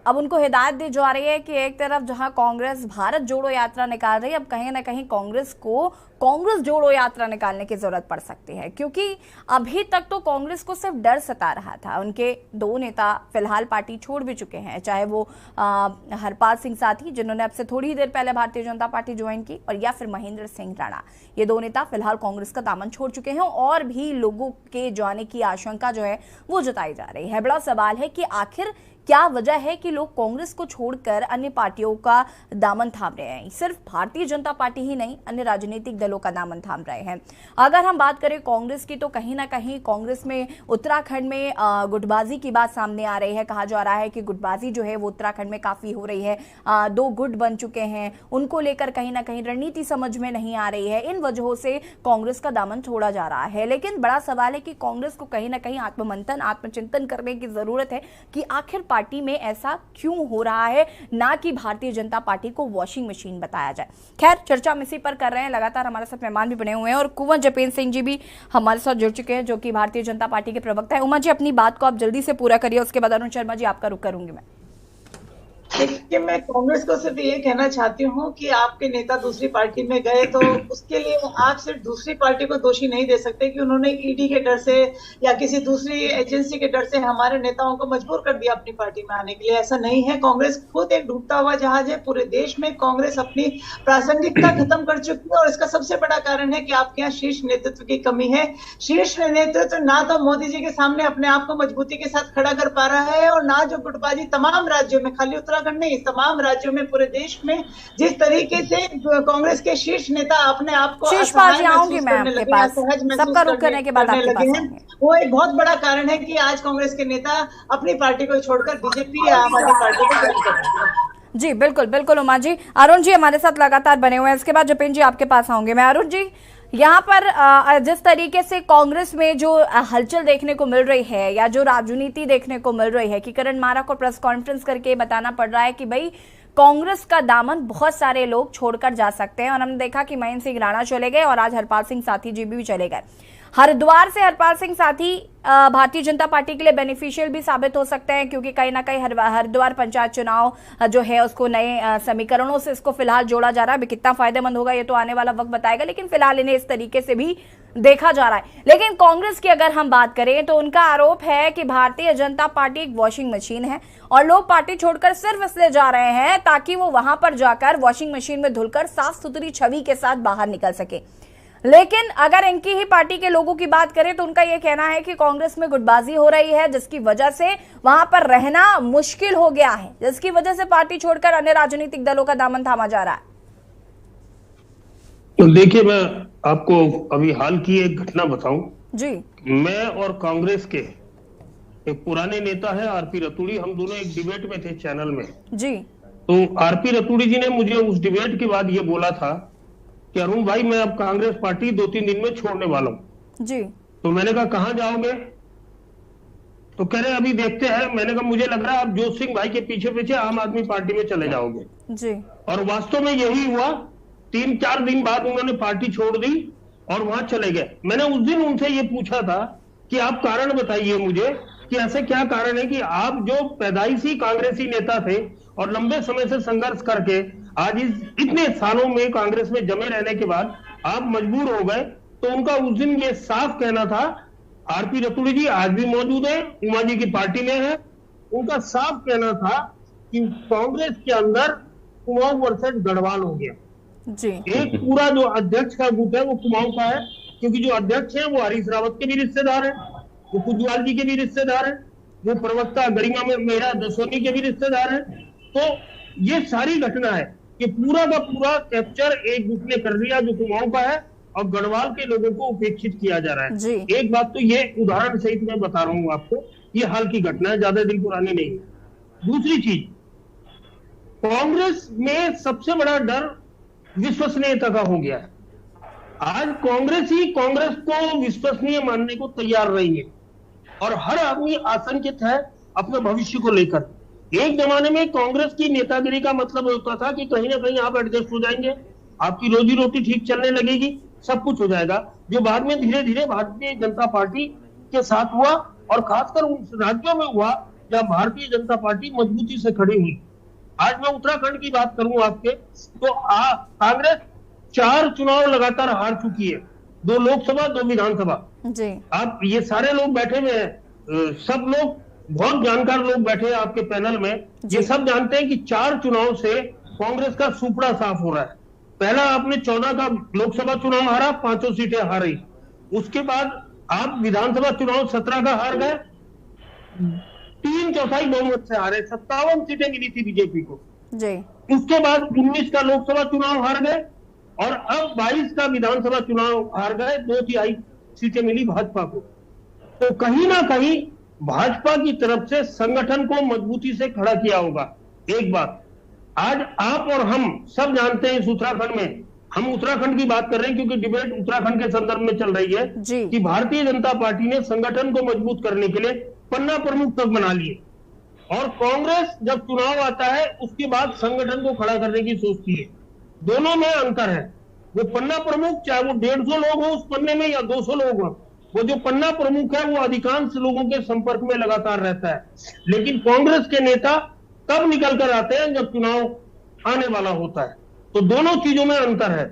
अब उनको हिदायत दी जा रही है कि एक तरफ जहां कांग्रेस भारत जोड़ो यात्रा निकाल रही है, अब कहीं ना कहीं कांग्रेस को कांग्रेस जोड़ो यात्रा निकालने की जरूरत पड़ सकती है, क्योंकि अभी तक तो कांग्रेस को सिर्फ डर सता रहा था। उनके दो नेता फिलहाल पार्टी छोड़ भी चुके हैं, चाहे वो हरपाल सिंह साथी जिन्होंने अब से थोड़ी ही देर पहले भारतीय जनता पार्टी ज्वाइन की, और या फिर महेंद्र सिंह राणा। ये दो नेता फिलहाल कांग्रेस का दामन छोड़ चुके हैं और भी लोगों के जाने की आशंका जो है वो जताई जा रही है। बड़ा सवाल है कि आखिर क्या वजह है कि लोग कांग्रेस को छोड़कर अन्य पार्टियों का दामन थाम रहे हैं। सिर्फ भारतीय जनता पार्टी ही नहीं, अन्य राजनीतिक दलों का दामन थाम रहे हैं। अगर हम बात करें कांग्रेस की, तो कहीं ना कहीं कांग्रेस में उत्तराखंड में गुटबाजी की बात सामने आ रही है। कहा जा रहा है कि गुटबाजी जो है वो उत्तराखंड में काफी हो रही है। दो गुट बन चुके हैं, उनको लेकर कहीं ना कहीं रणनीति समझ में नहीं आ रही है। इन वजहों से कांग्रेस का दामन छोड़ा जा रहा है। लेकिन बड़ा सवाल है कि कांग्रेस को कहीं ना कहीं आत्ममंथन, आत्मचिंतन करने की जरूरत है कि आखिर पार्टी में ऐसा क्यों हो रहा है, ना कि भारतीय जनता पार्टी को वॉशिंग मशीन बताया जाए। खैर, चर्चा हम इसी पर कर रहे हैं। लगातार हमारे साथ मेहमान भी बने हुए हैं और कुंवर जपेन सिंह जी भी हमारे साथ जुड़ चुके हैं, जो कि भारतीय जनता पार्टी के प्रवक्ता है। उमा जी, अपनी बात को आप जल्दी से पूरा करिए, उसके बाद अरुण शर्मा जी आपका रुख करूंगी मैं। देखिए, मैं कांग्रेस को सिर्फ ये कहना चाहती हूँ कि आपके नेता दूसरी पार्टी में गए तो उसके लिए आप सिर्फ दूसरी पार्टी को दोषी नहीं दे सकते कि उन्होंने ईडी के डर से या किसी दूसरी एजेंसी के डर से हमारे नेताओं को मजबूर कर दिया अपनी पार्टी में आने के लिए। ऐसा नहीं है। कांग्रेस खुद एक डूबता हुआ जहाज है। पूरे देश में कांग्रेस अपनी प्रासंगिकता खत्म कर चुकी है और इसका सबसे बड़ा कारण है कि आपके यहाँ शीर्ष नेतृत्व की कमी है। शीर्ष नेतृत्व ना तो मोदी जी के सामने अपने आप को मजबूती के साथ खड़ा कर पा रहा है, और ना जो गुटबाजी तमाम राज्यों में, खाली उत्तराखंड नहीं, तमाम राज्यों में, पूरे देश में जिस तरीके से कांग्रेस के शीर्ष नेता अपने आप को वो एक बहुत बड़ा कारण है कि आज कांग्रेस के नेता अपनी पार्टी को छोड़कर बीजेपी या आम आदमी पार्टी को ज्वाइन कर रहे हैं। जी बिल्कुल बिल्कुल उमा जी। अरुण जी हमारे साथ लगातार बने हुए हैं, इसके बाद जपेन जी आपके पास आऊंगे मैं। अरुण जी, यहाँ पर जिस तरीके से कांग्रेस में जो हलचल देखने को मिल रही है या जो राजनीति देखने को मिल रही है कि करण मारा को प्रेस कॉन्फ्रेंस करके बताना पड़ रहा है कि भाई कांग्रेस का दामन बहुत सारे लोग छोड़कर जा सकते हैं, और हमने देखा कि महेंद्र सिंह राणा चले गए और आज हरपाल सिंह साथी जी भी चले गए। हरिद्वार से हरपाल सिंह साथी भारतीय जनता पार्टी के लिए बेनिफिशियल भी साबित हो सकते हैं, क्योंकि कहीं ना कहीं हरिद्वार पंचायत चुनाव जो है उसको नए समीकरणों से इसको फिलहाल जोड़ा जा रहा है। अभी कितना फायदेमंद होगा ये तो आने वाला वक्त बताएगा, लेकिन फिलहाल इन्हें इस तरीके से भी देखा जा रहा है। लेकिन कांग्रेस की अगर हम बात करें तो उनका आरोप है कि भारतीय जनता पार्टी एक वॉशिंग मशीन है और लोग पार्टी छोड़कर सिर्फ इसलिए जा रहे हैं ताकि वो वहां पर जाकर वॉशिंग मशीन में धुलकर साफ सुथरी छवि के साथ बाहर निकल सके। लेकिन अगर इनकी ही पार्टी के लोगों की बात करें तो उनका यह कहना है कि कांग्रेस में गुटबाजी हो रही है, जिसकी वजह से वहां पर रहना मुश्किल हो गया है, जिसकी वजह से पार्टी छोड़कर अन्य राजनीतिक दलों का दामन थामा जा रहा है। तो देखिए, मैं आपको अभी हाल की एक घटना बताऊं जी। मैं और कांग्रेस के एक पुराने नेता है आरपी रतूड़ी, हम दोनों एक डिबेट में थे चैनल में जी। तो आरपी रतूड़ी जी ने मुझे उस डिबेट के बाद ये बोला था कि अरुण भाई, मैं अब कांग्रेस पार्टी 2-3 दिन में छोड़ने वाला हूं जी। तो मैंने कहा कहां जाओगे? तो कह रहे अभी देखते हैं। मैंने कहा मुझे लग रहा है आप जोत सिंह भाई के पीछे पीछे आम आदमी पार्टी में चले जाओगे जी। और वास्तव में यही हुआ। 3-4 दिन बाद उन्होंने पार्टी छोड़ दी और वहां चले गए। मैंने उस दिन उनसे ये पूछा था कि आप कारण बताइए मुझे कि ऐसे क्या कारण है कि आप जो पैदाइशी कांग्रेसी नेता थे और लंबे समय से संघर्ष करके आज इतने सालों में कांग्रेस में जमे रहने के बाद आप मजबूर हो गए। तो उनका उस दिन ये साफ कहना था, आरपी रतूड़ी जी आज भी मौजूद है, उमा जी की पार्टी में है, उनका साफ कहना था कि कांग्रेस के अंदर कुमाऊं वर्सेस गढ़वाल हो गया जी। एक पूरा जो अध्यक्ष का गुट है वो कुमाऊं का है, क्योंकि जो अध्यक्ष है वो हरीश रावत के भी रिश्तेदार है, वो कुजवाल जी के भी रिश्तेदार है, वो प्रवक्ता गरिमा में मेरा दसोनी के भी रिश्तेदार है। तो ये सारी घटना है कि पूरा का पूरा कैप्चर एक गुट ने कर लिया जो कुमाऊं का है और गढ़वाल के लोगों को उपेक्षित किया जा रहा है। एक बात तो ये उदाहरण सहित मैं बता रहा हूं आपको, ये हाल की घटना है, ज्यादा दिन पुरानी नहीं है। दूसरी चीज, कांग्रेस में सबसे बड़ा डर विश्वसनीयता का हो गया है। आज कांग्रेस ही कांग्रेस को विश्वसनीय मानने को तैयार रही है और हर आदमी आशंकित है अपने भविष्य को लेकर। एक जमाने में कांग्रेस की नेतागिरी का मतलब होता था कि कहीं ना कहीं आप एडजस्ट हो जाएंगे, आपकी रोजी रोटी ठीक चलने लगेगी, सब कुछ हो जाएगा, जो बाद में धीरे धीरे भारतीय जनता पार्टी के साथ हुआ और खासकर उन राज्यों में हुआ जहां भारतीय जनता पार्टी मजबूती से खड़ी हुई। आज मैं उत्तराखंड की बात करूं आपके, तो कांग्रेस 4 चुनाव लगातार हार चुकी है, 2 लोकसभा 2 विधानसभा जी। आप ये सारे लोग बैठे हुए हैं, सब लोग बहुत जानकार लोग बैठे हैं आपके पैनल में, ये सब जानते हैं कि 4 चुनाव से कांग्रेस का सुपड़ा साफ हो रहा है। पहला आपने 14 का लोकसभा चुनाव हारा, 5 सीटें हारी, उसके बाद आप विधानसभा चुनाव 17 का हार गए, 3/4 बहुमत से हारे, 57 सीटें मिली थी बीजेपी को जी। उसके बाद 19 का लोकसभा चुनाव हार गए और अब 22 का विधानसभा चुनाव हार गए, 2/3 सीटें मिली भाजपा को। तो कहीं ना कहीं भाजपा की तरफ से संगठन को मजबूती से खड़ा किया होगा। एक बात आज आप और हम सब जानते हैं, इस उत्तराखंड में हम उत्तराखंड की बात कर रहे हैं क्योंकि डिबेट उत्तराखंड के संदर्भ में चल रही है कि भारतीय जनता पार्टी ने संगठन को मजबूत करने के लिए पन्ना प्रमुख तक बना लिए और कांग्रेस जब चुनाव आता है उसके बाद संगठन को खड़ा करने की सोचती है। दोनों में अंतर है। वो पन्ना प्रमुख चाहे वो 150 लोग हो उस पन्ने में या 200 लोग हो, वो जो पन्ना प्रमुख है वो अधिकांश लोगों के संपर्क में लगातार रहता है, लेकिन कांग्रेस के नेता तब निकल कर आते हैं जब चुनाव आने वाला होता है। तो दोनों चीजों में अंतर है।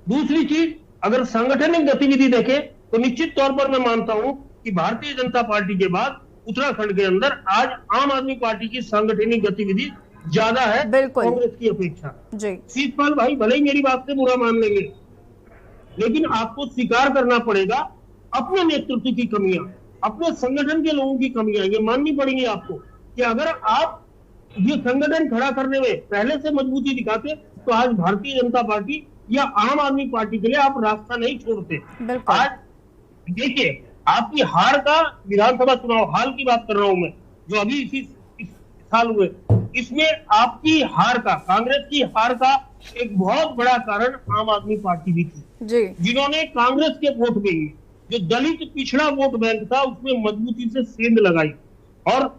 दूसरी चीज, अगर सांगठनिक गतिविधि देखें तो निश्चित तौर पर मैं मानता हूं कि भारतीय जनता पार्टी के बाद उत्तराखंड के अंदर आज आम आदमी पार्टी की सांगठनिक गतिविधि ज्यादा है कांग्रेस की अपेक्षा। शीतपाल भाई भले ही मेरी बात से बुरा मान लेंगे, लेकिन आपको स्वीकार करना पड़ेगा अपने नेतृत्व की कमियां, अपने संगठन के लोगों की कमियां ये माननी पड़ेंगी आपको कि अगर आप ये संगठन खड़ा करने में पहले से मजबूती दिखाते तो आज भारतीय जनता पार्टी या आम आदमी पार्टी के लिए आप रास्ता नहीं छोड़ते। आज देखिए आपकी हार का विधानसभा चुनाव हाल की बात कर रहा हूं मैं, जो अभी इस साल हुए, इसमें आपकी हार का, कांग्रेस की हार का एक बहुत बड़ा कारण आम आदमी पार्टी भी थी जिन्होंने कांग्रेस के वोट में जो दलित पिछड़ा वोट बैंक था उसमें मजबूती से सेंध लगाई। और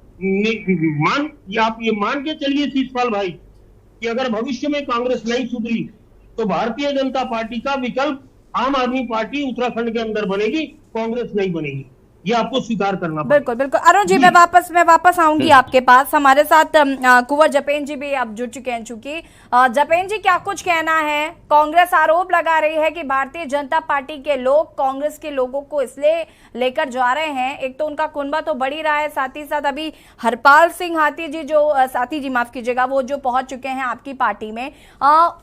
आप ये मान के चलिए शीतपाल भाई कि अगर भविष्य में कांग्रेस नहीं सुधरी तो भारतीय जनता पार्टी का विकल्प आम आदमी पार्टी उत्तराखंड के अंदर बनेगी, कांग्रेस नहीं बनेगी। ये आपको स्वीकार करना पड़ेगा। बिल्कुल बिल्कुल। अरुण जी, मैं वापस आऊंगी आपके पास। हमारे साथ कुंवर जपेन जी भी अब जुड़ चुके हैं। चूंकि जपेन जी, क्या कुछ कहना है? कांग्रेस आरोप लगा रही है कि भारतीय जनता पार्टी के लोग कांग्रेस के लोगों को इसलिए लेकर जा रहे हैं, एक तो उनका कुनबा तो बढ़ ही रहा है, साथ ही साथ अभी हरपाल सिंह साथी जी माफ कीजिएगा, वो जो पहुंच चुके हैं आपकी पार्टी में,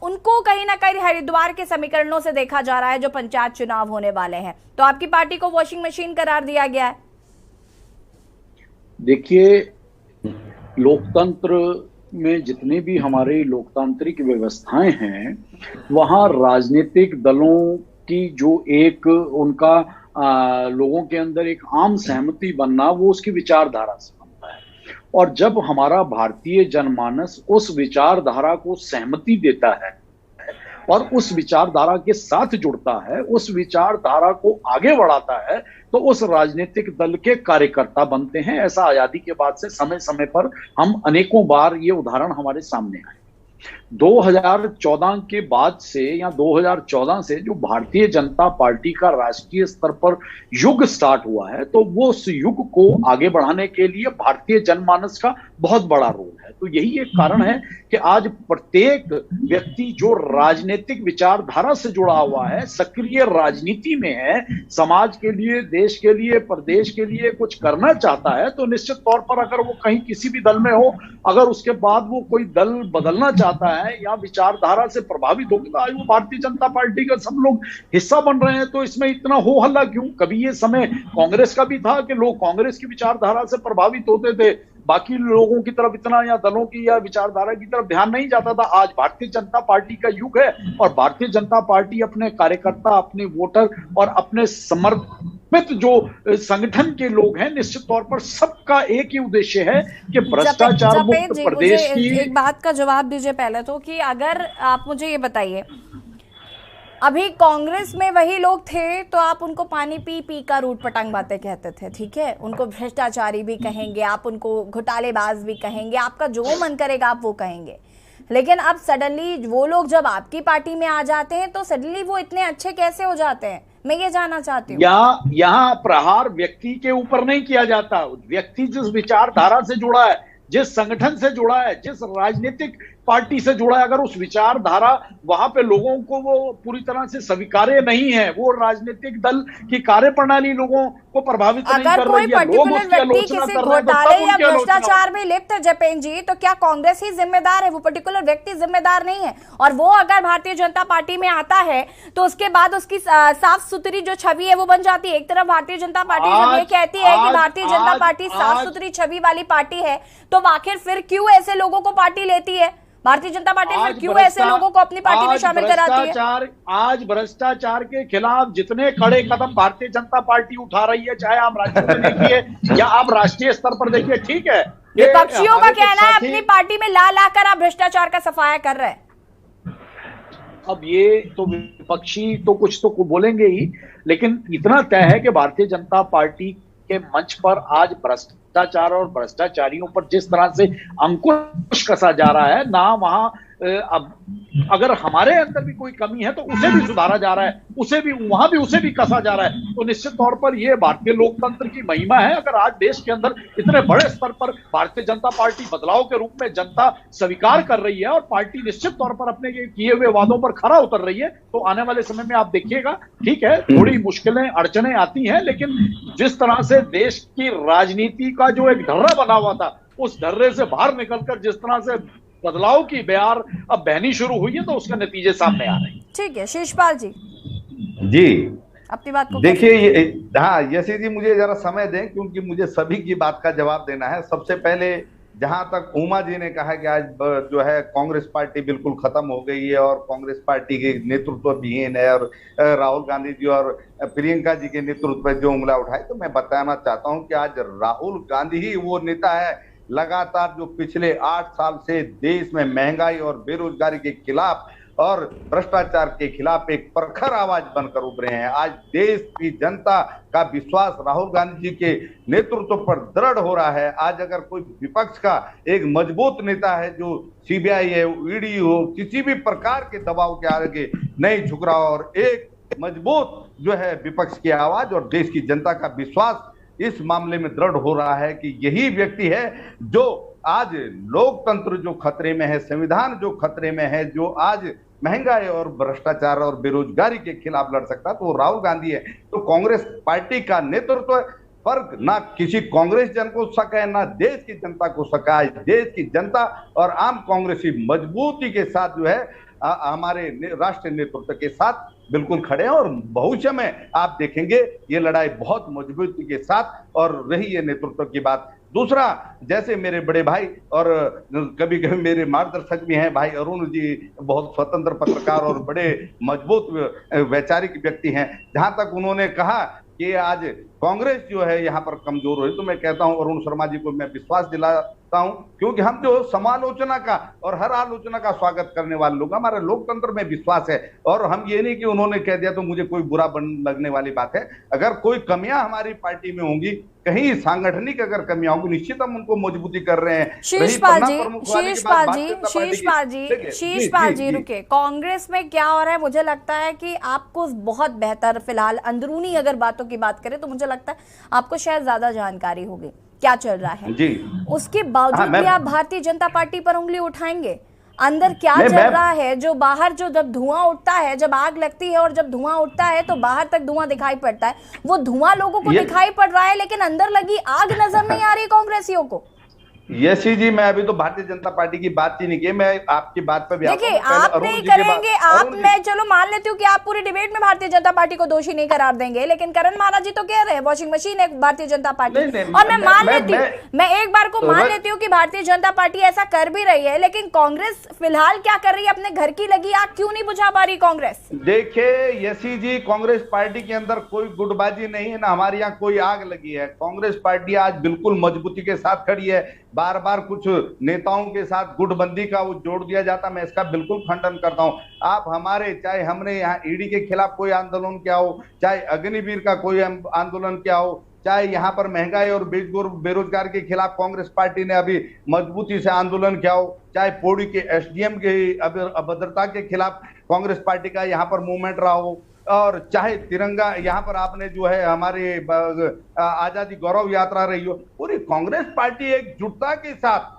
उनको कहीं ना कहीं हरिद्वार के समीकरणों से देखा जा रहा है जो पंचायत चुनाव होने वाले हैं, तो आपकी पार्टी को वॉशिंग मशीन करार दिया गया है। देखिए, लोकतंत्र में जितने भी हमारे लोकतांत्रिक व्यवस्थाएं हैं वहां राजनीतिक दलों की जो एक उनका लोगों के अंदर एक आम सहमति बनना, वो उसकी विचारधारा से बनता है। और जब हमारा भारतीय जनमानस उस विचारधारा को सहमति देता है और उस विचारधारा के साथ जुड़ता है, उस विचारधारा को आगे बढ़ाता है, तो उस राजनीतिक दल के कार्यकर्ता बनते हैं। ऐसा आजादी के बाद से समय समय पर हम अनेकों बार ये उदाहरण हमारे सामने आए। 2014 के बाद से या 2014 से जो भारतीय जनता पार्टी का राष्ट्रीय स्तर पर युग स्टार्ट हुआ है, तो वो उस युग को आगे बढ़ाने के लिए भारतीय जनमानस का बहुत बड़ा रोल है। तो यही एक कारण है कि आज प्रत्येक व्यक्ति जो राजनीतिक विचारधारा से जुड़ा हुआ है, सक्रिय राजनीति में है, समाज के लिए, देश के लिए, प्रदेश के लिए कुछ करना चाहता है, तो निश्चित तौर पर अगर वो कहीं किसी भी दल में हो, अगर उसके बाद वो कोई दल बदलना चाहता है या विचारधारा से प्रभावित होता है, वो भारतीय जनता पार्टी का सब लोग हिस्सा बन रहे हैं, तो इसमें इतना हो हल्ला क्यों? कभी ये समय कांग्रेस का भी था कि लोग कांग्रेस की विचारधारा से प्रभावित होते थे, बाकी लोगों की तरफ इतना या दलों की या विचारधारा की तरफ ध्यान नहीं जाता था। आज भारतीय जनता पार्टी का युग है और भारतीय जनता पार्टी अपने कार्यकर्ता, अपने वोटर और अपने समर्पित जो संगठन के लोग हैं, निश्चित तौर पर सबका एक ही उद्देश्य है कि भ्रष्टाचार मुक्त प्रदेश की। एक बात का जवाब दीजिए पहले तो, कि अगर आप मुझे ये बताइए, अभी कांग्रेस में वही लोग थे तो आप उनको पानी पी पी का रूट पटांग बातें कहते थे, ठीक है, उनको भ्रष्टाचारी भी कहेंगे, आप उनको घोटालेबाज भी कहेंगे, आपका जो मन करेगा आप वो कहेंगे। लेकिन अब सडनली वो लोग जब आपकी पार्टी में आ जाते हैं तो सडनली वो इतने अच्छे कैसे हो जाते हैं, मैं ये जानना चाहती हूँ। यहाँ प्रहार व्यक्ति के ऊपर नहीं किया जाता। व्यक्ति जिस विचारधारा से जुड़ा है, जिस संगठन से जुड़ा है, जिस राजनीतिक पार्टी से जुड़ा है, अगर उस विचारधारा वहां पे लोगों को वो पूरी तरह से स्वीकार्य नहीं है, वो राजनीतिक दल की कार्यप्रणाली लोगों को प्रभावित नहीं कर रही है, लोग पर्टिकुलर उसकी व्यक्ति आलोचना किसी कर रहे हैं, तो घोटाले तब या उनकी आलोचना भ्रष्टाचार में लिप्त है जपेन जी, तो क्या कांग्रेस ही जिम्मेदार है? वो पर्टिकुलर व्यक्ति जिम्मेदार नहीं है। और वो अगर भारतीय जनता पार्टी में आता है तो उसके बाद उसकी साफ सुथरी जो छवि है वो बन जाती है। एक तरफ भारतीय जनता पार्टी जब ये कहती है कि भारतीय जनता पार्टी साफ सुथरी छवि वाली पार्टी है, तो आखिर फिर क्यों ऐसे लोगों को पार्टी लेती है भारतीय जनता पार्टी? फिर क्यों ऐसे लोगों को अपनी पार्टी में शामिल कराती है? आज भ्रष्टाचार के खिलाफ जितने कड़े कदम भारतीय जनता पार्टी उठा रही है, चाहे आप राज्य में देखिए या आप राष्ट्रीय स्तर पर देखिए, ठीक है, विपक्षियों का कहना है अपनी पार्टी में ला कर आप भ्रष्टाचार का सफाया कर रहे हैं। अब ये तो विपक्षी तो कुछ तो बोलेंगे ही, लेकिन इतना तय है कि भारतीय जनता पार्टी के मंच पर आज भ्रष्टाचार और भ्रष्टाचारियों पर जिस तरह से अंकुश कसा जा रहा है ना, वहां अब अगर हमारे अंदर भी कोई कमी है तो उसे भी सुधारा जा रहा है, उसे भी कसा जा रहा है। तो निश्चित तौर पर यह भारतीय लोकतंत्र की महिमा है। अगर आज देश के अंदर इतने बड़े स्तर पर भारतीय जनता पार्टी बदलाव के रूप में जनता स्वीकार कर रही है और पार्टी निश्चित तौर पर अपने किए हुए वादों पर खरा उतर रही है, तो आने वाले समय में आप देखिएगा, ठीक है, थोड़ी मुश्किलें अड़चने आती हैं, लेकिन जिस तरह से देश की राजनीति का जो एक ढर्रा बना हुआ था, उस ढर्रे से बाहर निकलकर जिस तरह से बदलाव की बयार अब बहनी शुरू हुई है, तो उसका नतीजे सामने आ रहे हैं। ठीक है, शीशपाल जी अपनी बात को देखिए। हाँ यशी जी, मुझे जरा समय दें क्योंकि मुझे सभी की बात का जवाब देना है। सबसे पहले जहां तक उमा जी ने कहा कि आज जो है कांग्रेस पार्टी बिल्कुल खत्म हो गई है और कांग्रेस पार्टी के नेतृत्व विहीन है और राहुल गांधी जी और प्रियंका जी के नेतृत्व पर जो उंगला उठाए, तो मैं बताना चाहता हूं कि आज राहुल गांधी ही वो नेता है लगातार जो पिछले 8 साल से देश में महंगाई और बेरोजगारी के खिलाफ और भ्रष्टाचार के खिलाफ एक प्रखर आवाज बनकर उभरे हैं। आज देश की जनता का विश्वास राहुल गांधी जी के नेतृत्व पर दृढ़ हो रहा है। आज अगर कोई विपक्ष का एक मजबूत नेता है जो सीबीआई है, ईडी हो, किसी भी प्रकार के दबाव के आगे नहीं झुक रहा और एक मजबूत जो है विपक्ष की आवाज और देश की जनता का विश्वास इस मामले में दृढ़ हो रहा है कि यही व्यक्ति है जो आज लोकतंत्र जो खतरे में है, संविधान जो खतरे में है, जो आज महंगाई और भ्रष्टाचार और बेरोजगारी के खिलाफ लड़ सकता है, तो वो राहुल गांधी है। तो कांग्रेस पार्टी का नेतृत्व पर ना किसी कांग्रेस जन को शक है, ना देश की जनता को शक है। देश की जनता और आम कांग्रेसी मजबूती के साथ जो है हमारे राष्ट्रीय नेतृत्व के साथ बिल्कुल खड़े हैं और भविष्य में आप देखेंगे ये लड़ाई बहुत मजबूती के साथ और रही है नेतृत्व की बात। दूसरा, जैसे मेरे बड़े भाई और कभी कभी मेरे मार्गदर्शक भी हैं भाई अरुण जी, बहुत स्वतंत्र पत्रकार और बड़े मजबूत वैचारिक व्यक्ति हैं, जहां तक उन्होंने कहा कि आज कांग्रेस जो है यहाँ पर कमजोर हुई, तो मैं कहता हूं अरुण शर्मा जी को मैं विश्वास दिलाता हूं, क्योंकि हम जो समालोचना का और हर आलोचना का स्वागत करने वाले लोग, हमारे लोकतंत्र में विश्वास है। और हम ये नहीं कि उन्होंने कह दिया तो मुझे कोई बुरा लगने वाली बात है। अगर कोई कमियां हमारी पार्टी में होंगी, कहीं सांगठनिक अगर कमियां होंगी, निश्चित हम उनको मजबूती कर रहे हैं। शीशपाल जी रुके, कांग्रेस में क्या हो रहा है? मुझे लगता है कि आपको बहुत बेहतर, फिलहाल अंदरूनी अगर बातों की बात करें तो मुझे लगता है आपको शायद ज्यादा जानकारी होगी क्या चल रहा है जी। उसके बावजूद भी आप भारतीय जनता पार्टी पर उंगली उठाएंगे? अंदर क्या चल रहा है जो बाहर, जो जब धुआं उठता है, जब आग लगती है और जब धुआं उठता है तो बाहर तक धुआं दिखाई पड़ता है, वो धुआं लोगों को दिखाई पड़ रहा है लेकिन अंदर लगी आग नजर नहीं आ रही कांग्रेसियों को। यशी जी, मैं अभी तो भारतीय जनता पार्टी की बात ही नहीं की, मैं आपकी बात पे भी देखिए आप नहीं करेंगे, आप, मैं चलो मान लेती हूँ कि आप पूरी डिबेट में भारतीय जनता पार्टी को दोषी नहीं करार देंगे, लेकिन करण महाराज जी तो कह रहे हैं वॉशिंग मशीन है भारतीय जनता पार्टी। और मैं मान लेती हूँ, मैं एक बार को मान लेती हूँ कि भारतीय जनता पार्टी ऐसा कर भी रही है, लेकिन कांग्रेस फिलहाल क्या कर रही है? अपने घर की लगी आग क्यों नहीं बुझा पा रही कांग्रेस? देखिए यशी जी, कांग्रेस पार्टी के अंदर कोई गुटबाजी नहीं है, ना हमारे यहाँ कोई आग लगी है। कांग्रेस पार्टी आज बिल्कुल मजबूती के साथ खड़ी है। बार बार कुछ नेताओं के साथ गुटबंदी का वो जोड़ दिया जाता, मैं इसका बिल्कुल खंडन करता हूं। आप हमारे, चाहे हमने यहाँ ईडी के खिलाफ कोई आंदोलन किया हो, चाहे अग्निवीर का कोई आंदोलन किया हो, चाहे यहाँ पर महंगाई और बेरोजगार के खिलाफ कांग्रेस पार्टी ने अभी मजबूती से आंदोलन किया हो, चाहे पौड़ी के एसडीएम की अभद्रता के खिलाफ कांग्रेस पार्टी का यहाँ पर मूवमेंट रहा हो, और चाहे तिरंगा यहाँ पर आपने जो है हमारे आजादी गौरव यात्रा रही हो, पूरी कांग्रेस पार्टी एकजुटता के साथ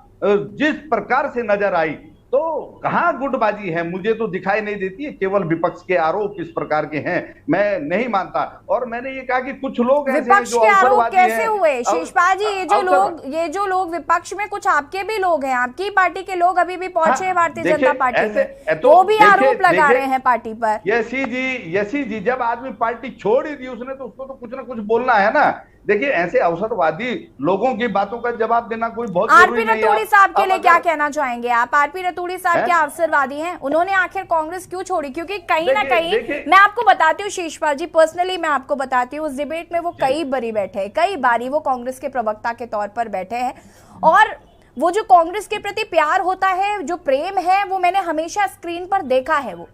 जिस प्रकार से नजर आई, तो कहाँ गुटबाजी है मुझे तो दिखाई नहीं देती है। केवल विपक्ष के आरोप इस प्रकार के हैं, मैं नहीं मानता। और मैंने ये कहा कि कुछ लोग ऐसे हैं जो अवसरवादी हैं। कैसे हुए शिषपाल जी? ये जो लोग विपक्ष में कुछ आपके भी लोग हैं, आपकी पार्टी के लोग अभी भी पहुंचे हैं भारतीय जनता पार्टी में, वो भी आरोप लगा रहे हैं पार्टी पर। यसी जी जब आदमी पार्टी छोड़ ही दी उसने तो उसको तो कुछ ना कुछ बोलना है ना। देखिए ऐसे अवसरवादी लोगों की बातों का जवाब देना कोई बहुत आरपी रतूड़ी साहब के लिए क्या कहना चाहेंगे आप? आरपी रतूड़ी साहब क्या अवसरवादी हैं? उन्होंने आखिर कांग्रेस क्यों छोड़ी? क्योंकि कहीं ना कहीं मैं आपको बताती हूँ शिषपाल जी, पर्सनली मैं आपको बताती हूँ, उस डिबेट में वो कई बारी वो कांग्रेस के प्रवक्ता के तौर पर बैठे हैं, और वो जो कांग्रेस के प्रति प्यार होता है, जो प्रेम है, वो मैंने हमेशा स्क्रीन पर देखा है वो।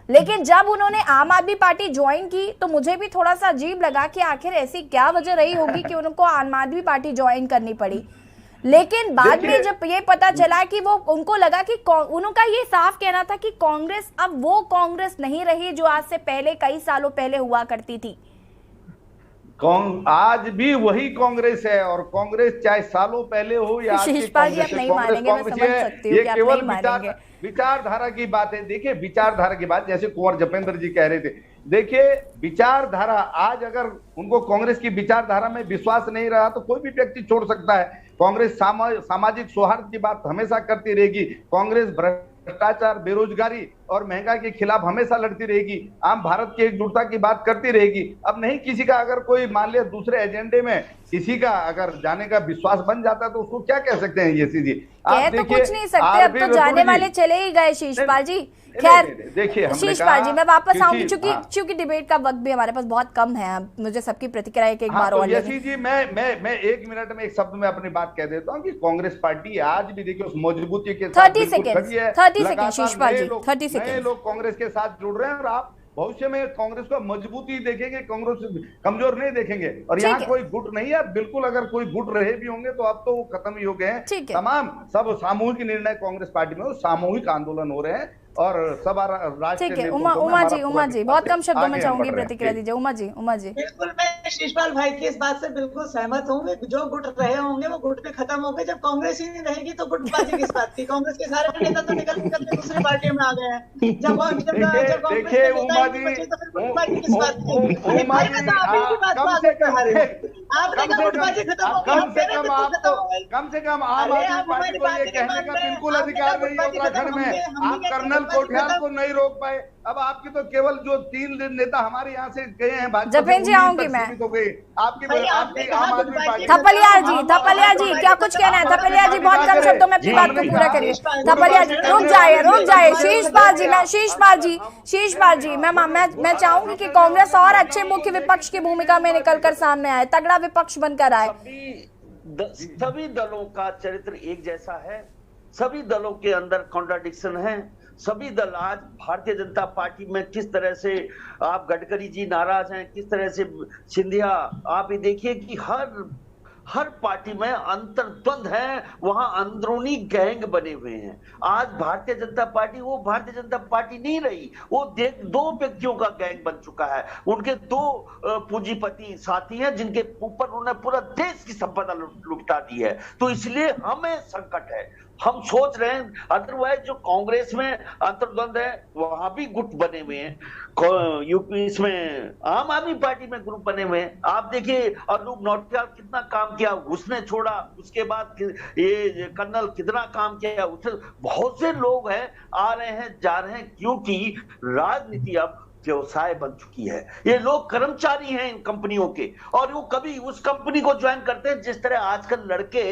लेकिन जब उन्होंने आम आदमी पार्टी ज्वाइन की तो मुझे भी थोड़ा सा अजीब लगा कि आखिर ऐसी क्या वजह रही होगी कि उनको आम आदमी पार्टी ज्वाइन करनी पड़ी। लेकिन बाद में जब ये पता चला कि वो उनको लगा कि उनका ये साफ कहना था कि कांग्रेस अब वो कांग्रेस नहीं रही जो आज से पहले कई सालों पहले हुआ करती थी। आज भी वही कांग्रेस है, और कांग्रेस चाहे सालों पहले हो या आज की कांग्रेस, ये केवल विचारधारा की बात है। देखिए विचारधारा की बात, जैसे कुंवर जपेंद्र जी कह रहे थे, देखिए विचारधारा, आज अगर उनको कांग्रेस की विचारधारा में विश्वास नहीं रहा तो कोई भी व्यक्ति छोड़ सकता है। कांग्रेस सामाजिक सौहार्द की बात हमेशा करती रहेगी, कांग्रेस भ्रष्टाचार, बेरोजगारी और महंगाई के खिलाफ हमेशा लड़ती रहेगी, आम भारत की एकजुटता की बात करती रहेगी। अब नहीं किसी का अगर कोई मान लिया दूसरे एजेंडे में किसी का अगर जाने का विश्वास बन जाता है तो उसको क्या कह सकते हैं? ये सीधी आप तो कुछ नहीं सकते, अब तो जाने वाले चले ही गए शिषपाल जी। खैर देखिए शिषपाल जी, मैं वापस आऊंगी क्योंकि डिबेट का वक्त भी हमारे पास बहुत कम है, मुझे सबकी प्रतिक्रिया एक बार और यसी जी मैं 1 मिनट में एक शब्द में अपनी बात कह देता हूँ कि कांग्रेस पार्टी आज भी देखिए उस मजबूती के साथ 30 सेकंड शिषपाल जी, 30 सेकंड लोग कांग्रेस के साथ जुड़ रहे हैं, और आप भविष्य में कांग्रेस को मजबूती देखेंगे, कांग्रेस कमजोर नहीं देखेंगे। और यहाँ कोई गुट नहीं है बिल्कुल, अगर कोई गुट रहे भी होंगे तो अब तो वो खत्म ही हो गए हैं। तमाम सब सामूहिक निर्णय कांग्रेस पार्टी में सामूहिक आंदोलन हो रहे हैं, और सब ठीक है। उमा जी बहुत कम शब्दों में चाहूंगी प्रतिक्रिया दीजिए। उमा जी बिल्कुल मैं शिषपाल भाई की इस बात से बिल्कुल सहमत हूँ। जो गुट रहे होंगे वो गुट पे खत्म हो गए। जब कांग्रेस ही नहीं रहेगी तो गुटबाजी किस बात की? कांग्रेस के सारे नेता तो निकल के दूसरी पार्टियों में आ गए हैं। जब देखिए उमा जी, किस बात की? कम से कम आम आदमी पार्टी को ये कहने का बिल्कुल अधिकार नहीं है उत्तराखंड में। आप कर्नल कोठियाल को नहीं रोक पाए, अब आपकी तो केवल जो 3 नेता हमारे यहाँ से गए हैं जपेंद्र जी, आऊंगी मैं आपकी आम आदमी पार्टी। थपलिया जी क्या कुछ कहना है? थपलिया जी बहुत कम शब्दों में अपनी बात को पूरा करिए। थपलिया जी रुक जाए। शीशपाल जी मैं चाहूंगी कि कांग्रेस और अच्छे मुख्य विपक्ष की भूमिका में निकलकर सामने आए, तगड़ा विपक्ष बनकर आए। सभी दलों का चरित्र एक जैसा है, सभी दलों के अंदर कॉन्ट्राडिक्शन है। सभी दल आज भारतीय जनता पार्टी में किस तरह से, आप गडकरी जी नाराज हैं, किस तरह से सिंधिया, आप ये देखिए कि हर पार्टी में अंतर्द्वंद है, वहां अंदरूनी गैंग बने हुए हैं। आज भारतीय जनता पार्टी वो भारतीय जनता पार्टी नहीं रही, वो 2 व्यक्तियों का गैंग बन चुका है। उनके 2 पूंजीपति साथी हैं जिनके ऊपर उन्होंने पूरा देश की संपदा लुटा दी है। तो इसलिए हमें संकट है, हम सोच रहे हैं। अदरवाइज जो कांग्रेस में अंतर्द्वंद है वहां भी गुट बने हुए हैं, यूपी इसमें आम आदमी पार्टी में ग्रुप बने हुए हैं। आप देखिए अनूप नौटियाल कितना काम किया, उसने छोड़ा, उसके बाद ये कर्नल कितना काम किया, उससे बहुत से लोग हैं आ रहे हैं जा रहे हैं, क्योंकि राजनीति अब व्यवसाय बन चुकी है। ये लोग कर्मचारी हैं इन कंपनियों के, और वो कभी उस कंपनी को ज्वाइन करते हैं। जिस तरह आजकल लड़के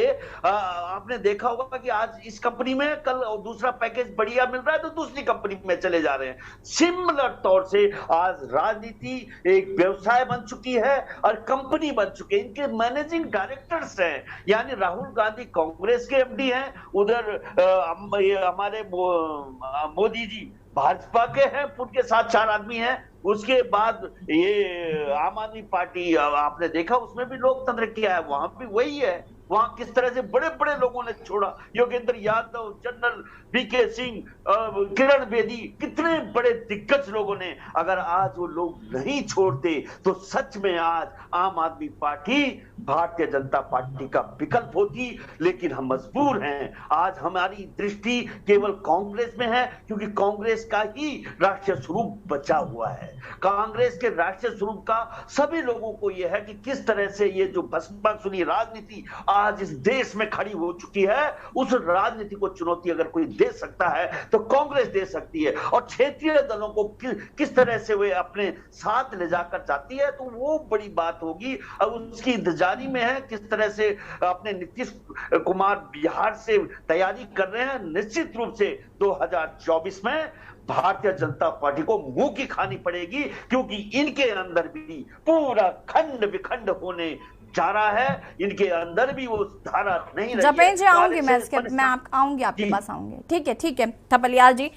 आपने देखा होगा कि आज इस कंपनी में, कल दूसरा पैकेज बढ़िया मिल रहा है तो दूसरी कंपनी में चले जा रहे हैं। सिमिलर तौर से आज राजनीति एक व्यवसाय बन चुकी है और कंपनी बन चुकी है। इनके मैनेजिंग डायरेक्टर्स हैं, यानी राहुल गांधी कांग्रेस के एमडी हैं, उधर हमारे मोदी जी भाजपा के हैं, उनके साथ 4 आदमी हैं, उसके बाद ये आम आदमी पार्टी आपने देखा उसमें भी लोकतंत्र किया है, वहां भी वही है। वहां किस तरह से बड़े बड़े लोगों ने छोड़ा, योगेंद्र यादव, जनरल वीके सिंह, किरण बेदी, कितने बड़े दिग्गज लोगों ने। अगर आज वो लोग नहीं छोड़ते तो सच में आज आम आदमी पार्टी भारतीय जनता पार्टी का विकल्प होती। लेकिन हम मजबूर हैं, आज हमारी दृष्टि केवल कांग्रेस में है, क्योंकि कांग्रेस का ही राष्ट्रीय स्वरूप बचा हुआ है। कांग्रेस के राष्ट्रीय स्वरूप का सभी लोगों को यह है कि किस तरह से ये जो भस्मासुरी राजनीति आज इस देश में खड़ी हो चुकी है, उस राजनीति को चुनौती अगर कोई दे सकता है तो कांग्रेस दे सकती है। और क्षेत्रीय दलों को किस तरह से वे अपने साथ ले जाकर जाती है, तो वो बड़ी बात होगी। अब उसकी इंतजारी में है, किस तरह से अपने नीतीश कुमार बिहार से तैयारी कर रहे हैं। निश्चित रूप से 2024 में भारतीय जनता पार्टी को मुंह की खानी पड़ेगी, क्योंकि इनके अंदर भी पूरा खंड विखंड होने जा रहा है। इनके अंदर भी वो धारा नहीं रही। जपेन जी आऊंगी मैं आऊंगी आपके पास आऊंगी। ठीक है थपलियाल जी।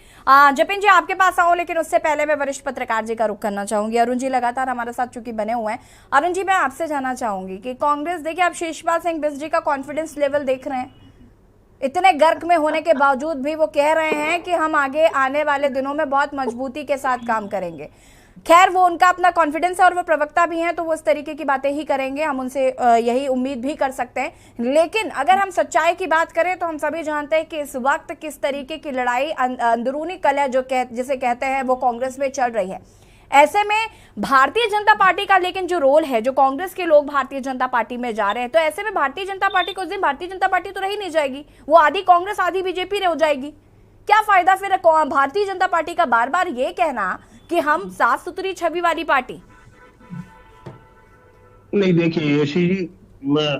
जपेन जी आपके पास आऊं, लेकिन उससे पहले मैं वरिष्ठ पत्रकार जी का रुख करना चाहूंगी। अरुण जी लगातार हमारे साथ चूंकि बने हुए हैं। अरुण जी मैं आपसे जानना चाहूंगी कि कांग्रेस, देखिए आप शिशपाल सिंह बिस्ट जी का कॉन्फिडेंस लेवल देख रहे हैं, इतने गर्क में होने के बावजूद भी वो कह रहे हैं कि हम आगे आने वाले दिनों में बहुत मजबूती के साथ काम करेंगे। खैर वो उनका अपना कॉन्फिडेंस है और वो प्रवक्ता भी हैं, तो वो इस तरीके की बातें ही करेंगे, हम उनसे यही उम्मीद भी कर सकते हैं। लेकिन अगर हम सच्चाई की बात करें तो हम सभी जानते हैं कि इस वक्त किस तरीके की लड़ाई, अंदरूनी कलह जिसे कहते हैं, वो कांग्रेस में चल रही है। ऐसे में भारतीय जनता पार्टी का लेकिन जो रोल है, जो कांग्रेस के लोग भारतीय जनता पार्टी में जा रहे हैं, तो ऐसे में भारतीय जनता पार्टी को उस दिन भारतीय जनता पार्टी तो रही नहीं जाएगी, वो आधी कांग्रेस आधी बीजेपी हो जाएगी। क्या फायदा फिर भारतीय जनता पार्टी का बार बार ये कहना कि हम साफ सुथरी छवि वाली पार्टी? नहीं, देखिए यशी जी, मैं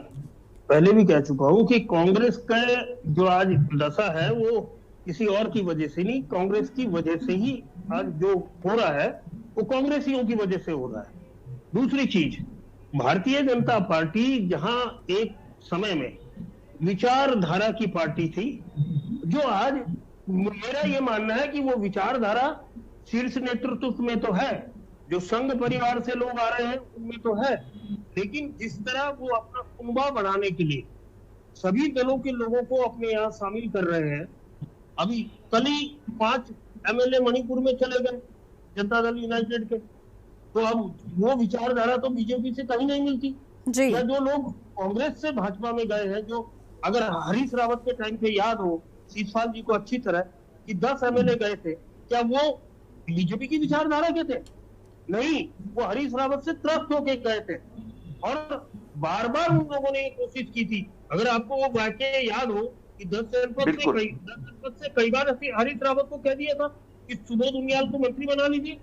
पहले भी कह चुका हूं कि कांग्रेस का जो आज दशा है वो किसी और की वजह से नहीं, कांग्रेस की वजह से ही आज जो हो रहा है वो कांग्रेसियों की वजह से हो रहा है। दूसरी चीज, भारतीय जनता पार्टी जहां एक समय में विचारधारा की पार्टी थी, जो आज मेरा ये मानना है कि वो विचारधारा शीर्ष नेतृत्व में तो है, जो संघ परिवार से लोग आ रहे हैं उनमें तो है, लेकिन जिस तरह वो अपना कुंबा बढ़ाने के लिए सभी दलों के लोगों को अपने यहाँ शामिल कर रहे हैं। अभी कल ही 5 एमएलए मणिपुर में चले गए जनता दल यूनाइटेड के, तो अब वो विचारधारा तो बीजेपी से कहीं नहीं मिलती जी। या जो लोग कांग्रेस से भाजपा में गए हैं, जो अगर हरीश रावत के टाइम पे याद हो शिशपाल जी को अच्छी तरह कि 10 एमएलए गए थे, क्या वो बीजेपी की विचारधारा के थे? नहीं, वो हरीश रावत से त्रस्त होके गए थे और बार बार उन लोगों ने कोशिश की थी। अगर आपको वो वाकया याद हो कि 10 जनपद से कई बार हरीश रावत को कह दिया था कि सुबोध उनियाल को मंत्री बना लीजिए।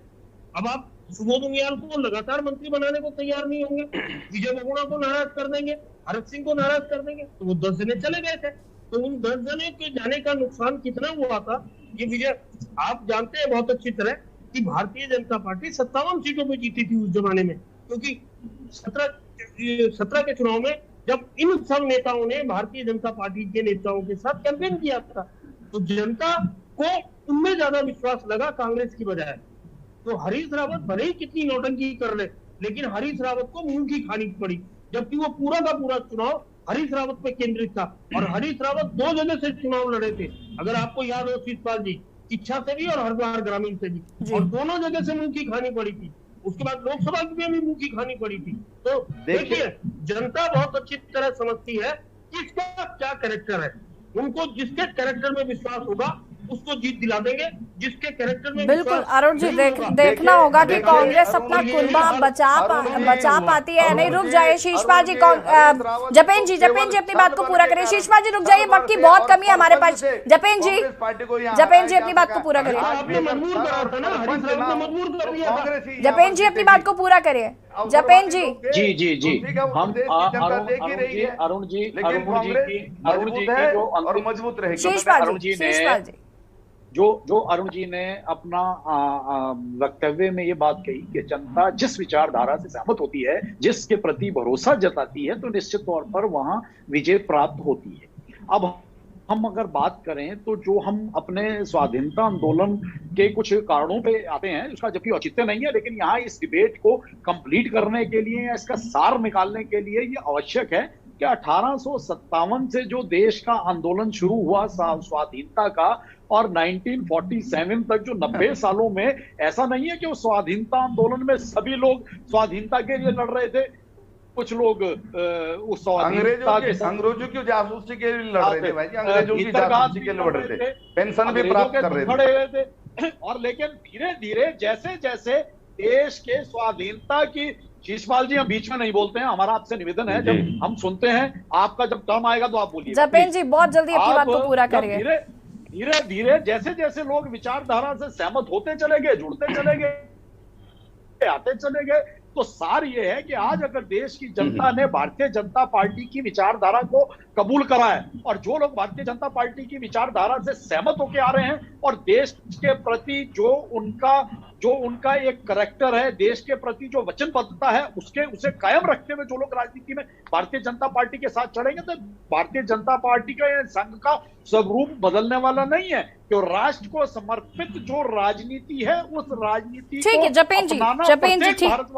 अब आप सुबोध उनियाल को लगातार मंत्री बनाने को तैयार नहीं होंगे, विजय बहुगुणा को नाराज कर देंगे, हरक सिंह को नाराज कर देंगे, तो वो 10 जने चले गए थे। तो उन 10 जने के जाने का नुकसान कितना हुआ था ये विजय आप जानते हैं बहुत अच्छी तरह कि भारतीय जनता पार्टी 57 सीटों पे जीती थी उस जमाने में, क्योंकि 17 के चुनाव में जब इन सब नेताओं ने भारतीय जनता पार्टी के नेताओं के साथ कैंपेन किया था, तो जनता को उनमें ज्यादा विश्वास लगा कांग्रेस की बजाय। तो हरीश रावत भले ही कितनी नौटंकी कर ले, लेकिन हरीश रावत को मुंह की खानी पड़ी, जबकि वो पूरा का पूरा चुनाव हरीश रावत पे केंद्रित था और हरीश रावत 2 जगह से चुनाव लड़े थे। अगर आपको याद हो शिशपाल जी, इच्छा से भी और हरिद्वार ग्रामीण से भी, और दोनों जगह से मुंह की खानी पड़ी थी। उसके बाद लोकसभा में भी मुंह की खानी पड़ी थी। तो देखिए जनता बहुत अच्छी तरह समझती है किसका क्या कैरेक्टर है, उनको जिसके कैरेक्टर में विश्वास होगा उसको जीत दिला देंगे, जिसके कैरेक्टर में बिल्कुल। अरुण जी देखना होगा कि कांग्रेस अपना कुंबा बचा पाती है नहीं। रुक जाइए शिशपाल जी, जपेन जी अपनी बात को पूरा करिए। शिशपाल जी रुक जाइए, वक्त की बहुत कमी है हमारे पास। जपेन जी अपनी बात को पूरा करिए। जपेन जी अपनी बात को पूरा करिए। जपेन जी हम अरुण जी जो मजबूत रहेगी। शिशपाल जी जो अरुण जी ने अपना वक्तव्य में ये बात कही कि जनता जिस विचारधारा से सहमत होती है, जिसके प्रति भरोसा जताती है, तो निश्चित तौर पर वहां विजय प्राप्त होती है। अब हम अगर बात करें तो जो हम अपने स्वाधीनता आंदोलन के कुछ कारणों पे आते हैं, उसका जबकि औचित्य नहीं है, लेकिन यहाँ इस डिबेट को कंप्लीट करने के लिए या इसका सार निकालने के लिए ये आवश्यक है कि 1857 से जो देश का आंदोलन शुरू हुआ स्वाधीनता का, और 1947 तक जो 90 सालों में, ऐसा नहीं है कि उस स्वाधीनता आंदोलन में सभी लोग स्वाधीनता के लिए लड़ रहे थे। कुछ लोग उस अंग्रेजों की जासूसी के लिए लड़ रहे थे भाई, अंग्रेजों की जासूसी के लिए लड़ रहे थे, पेंशन भी प्राप्त कर रहे थे। और लेकिन धीरे धीरे जैसे जैसे देश के स्वाधीनता की, शीशपाल जी हम बीच में नहीं बोलते हैं, हमारा आपसे निवेदन है, जब हम सुनते हैं आपका जब टर्म आएगा तो आप बोलिए। जपेन जी बहुत जल्दी अपनी बात को पूरा करिए। धीरे धीरे जैसे जैसे लोग विचारधारा से सहमत होते चले गए, जुड़ते चले गए, आते चले गए, तो सार ये है कि आज अगर देश की जनता ने भारतीय जनता पार्टी की विचारधारा को कबूल करा है, और जो लोग भारतीय जनता पार्टी की विचारधारा से सहमत होकर आ रहे हैं और देश के प्रति जो उनका एक करैक्टर है, देश के प्रति जो वचनबद्धता है, उसे कायम रखते हुए जो लोग राजनीति में भारतीय जनता पार्टी के साथ चढ़ेंगे, तो भारतीय जनता पार्टी का यह संघ का स्वरूप बदलने वाला नहीं है। तो राष्ट्र को समर्पित जो राजनीति है, उस राजनीति ठीक है जपेन जी,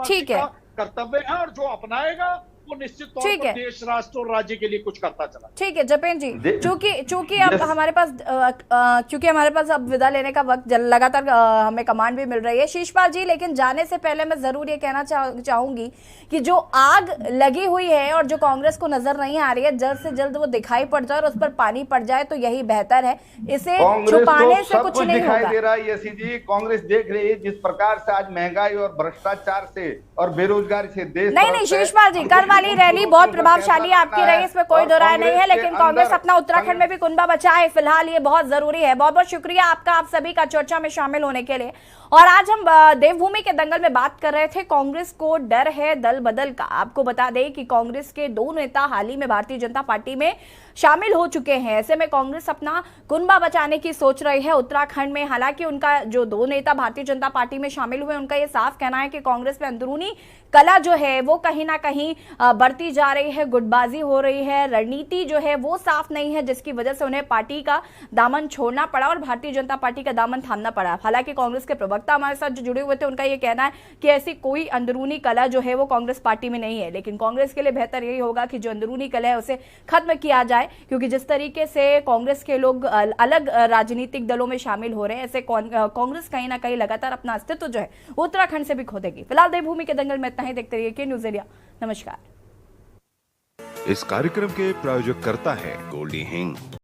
ठीक है, कर्तव्य है, और जो अपनाएगा वो निश्चित तौर पर देश, राष्ट्र और राज्य के लिए कुछ करता चला। ठीक है जपेन जी, चूंकि अब हमारे पास अब विदा लेने का वक्त लगातार हमें कमांड भी मिल रही है शीशपाल जी, लेकिन जाने से पहले मैं जरूर ये कहना चाहूंगी कि जो आग लगी हुई है और जो कांग्रेस को नजर नहीं आ रही है, जल्द से जल्द वो दिखाई पड़ जाए और उस पर पानी पड़ जाए तो यही बेहतर है। इसे छुपाने से कुछ नहीं दिखाई दे रहा है। यसी जी, कांग्रेस देख रही है जिस प्रकार से आज महंगाई और भ्रष्टाचार से और बेरोजगारी से देश, नहीं शीशपाल जी, कल वाली रैली बहुत प्रभावशाली आपकी रही, इसमें कोई दो राय नहीं है, लेकिन कांग्रेस अपना उत्तराखंड में भी कुनबा बचाए, फिलहाल ये बहुत जरूरी है। बहुत बहुत शुक्रिया आपका, आप सभी का चर्चा में शामिल होने के लिए। और आज हम देवभूमि के दंगल में बात कर रहे थे, कांग्रेस को डर है दल बदल का। आपको बता दें कि कांग्रेस के दो नेता हाल ही में भारतीय जनता पार्टी में शामिल हो चुके हैं। ऐसे में कांग्रेस अपना कुनबा बचाने की सोच रही है उत्तराखंड में। हालांकि उनका जो दो नेता भारतीय जनता पार्टी में शामिल हुए, उनका ये साफ कहना है कि कांग्रेस में अंदरूनी कला जो है वो कहीं ना कहीं बढ़ती जा रही है, गुटबाजी हो रही है, रणनीति जो है वो साफ नहीं है, जिसकी वजह से उन्हें पार्टी का दामन छोड़ना पड़ा और भारतीय जनता पार्टी का दामन थामना पड़ा। हालांकि कांग्रेस के प्रवक्ता हमारे साथ जो जुड़े हुए थे, उनका ये कहना है कि ऐसी कोई अंदरूनी कला जो है वो कांग्रेस पार्टी में नहीं है, लेकिन कांग्रेस के लिए बेहतर यही होगा कि जो अंदरूनी कला है उसे खत्म किया जाए, क्योंकि जिस तरीके से कांग्रेस के लोग अलग राजनीतिक दलों में शामिल हो रहे हैं, ऐसे कांग्रेस कहीं ना कहीं लगातार अपना अस्तित्व जो है उत्तराखंड से भी खो देगी। फिलहाल देवभूमि के दंगल में इतना ही। देखते रहिए के न्यूज़ इंडिया। नमस्कार। इस कार्यक्रम के प्रायोजक करता है गोल्डी हिंग।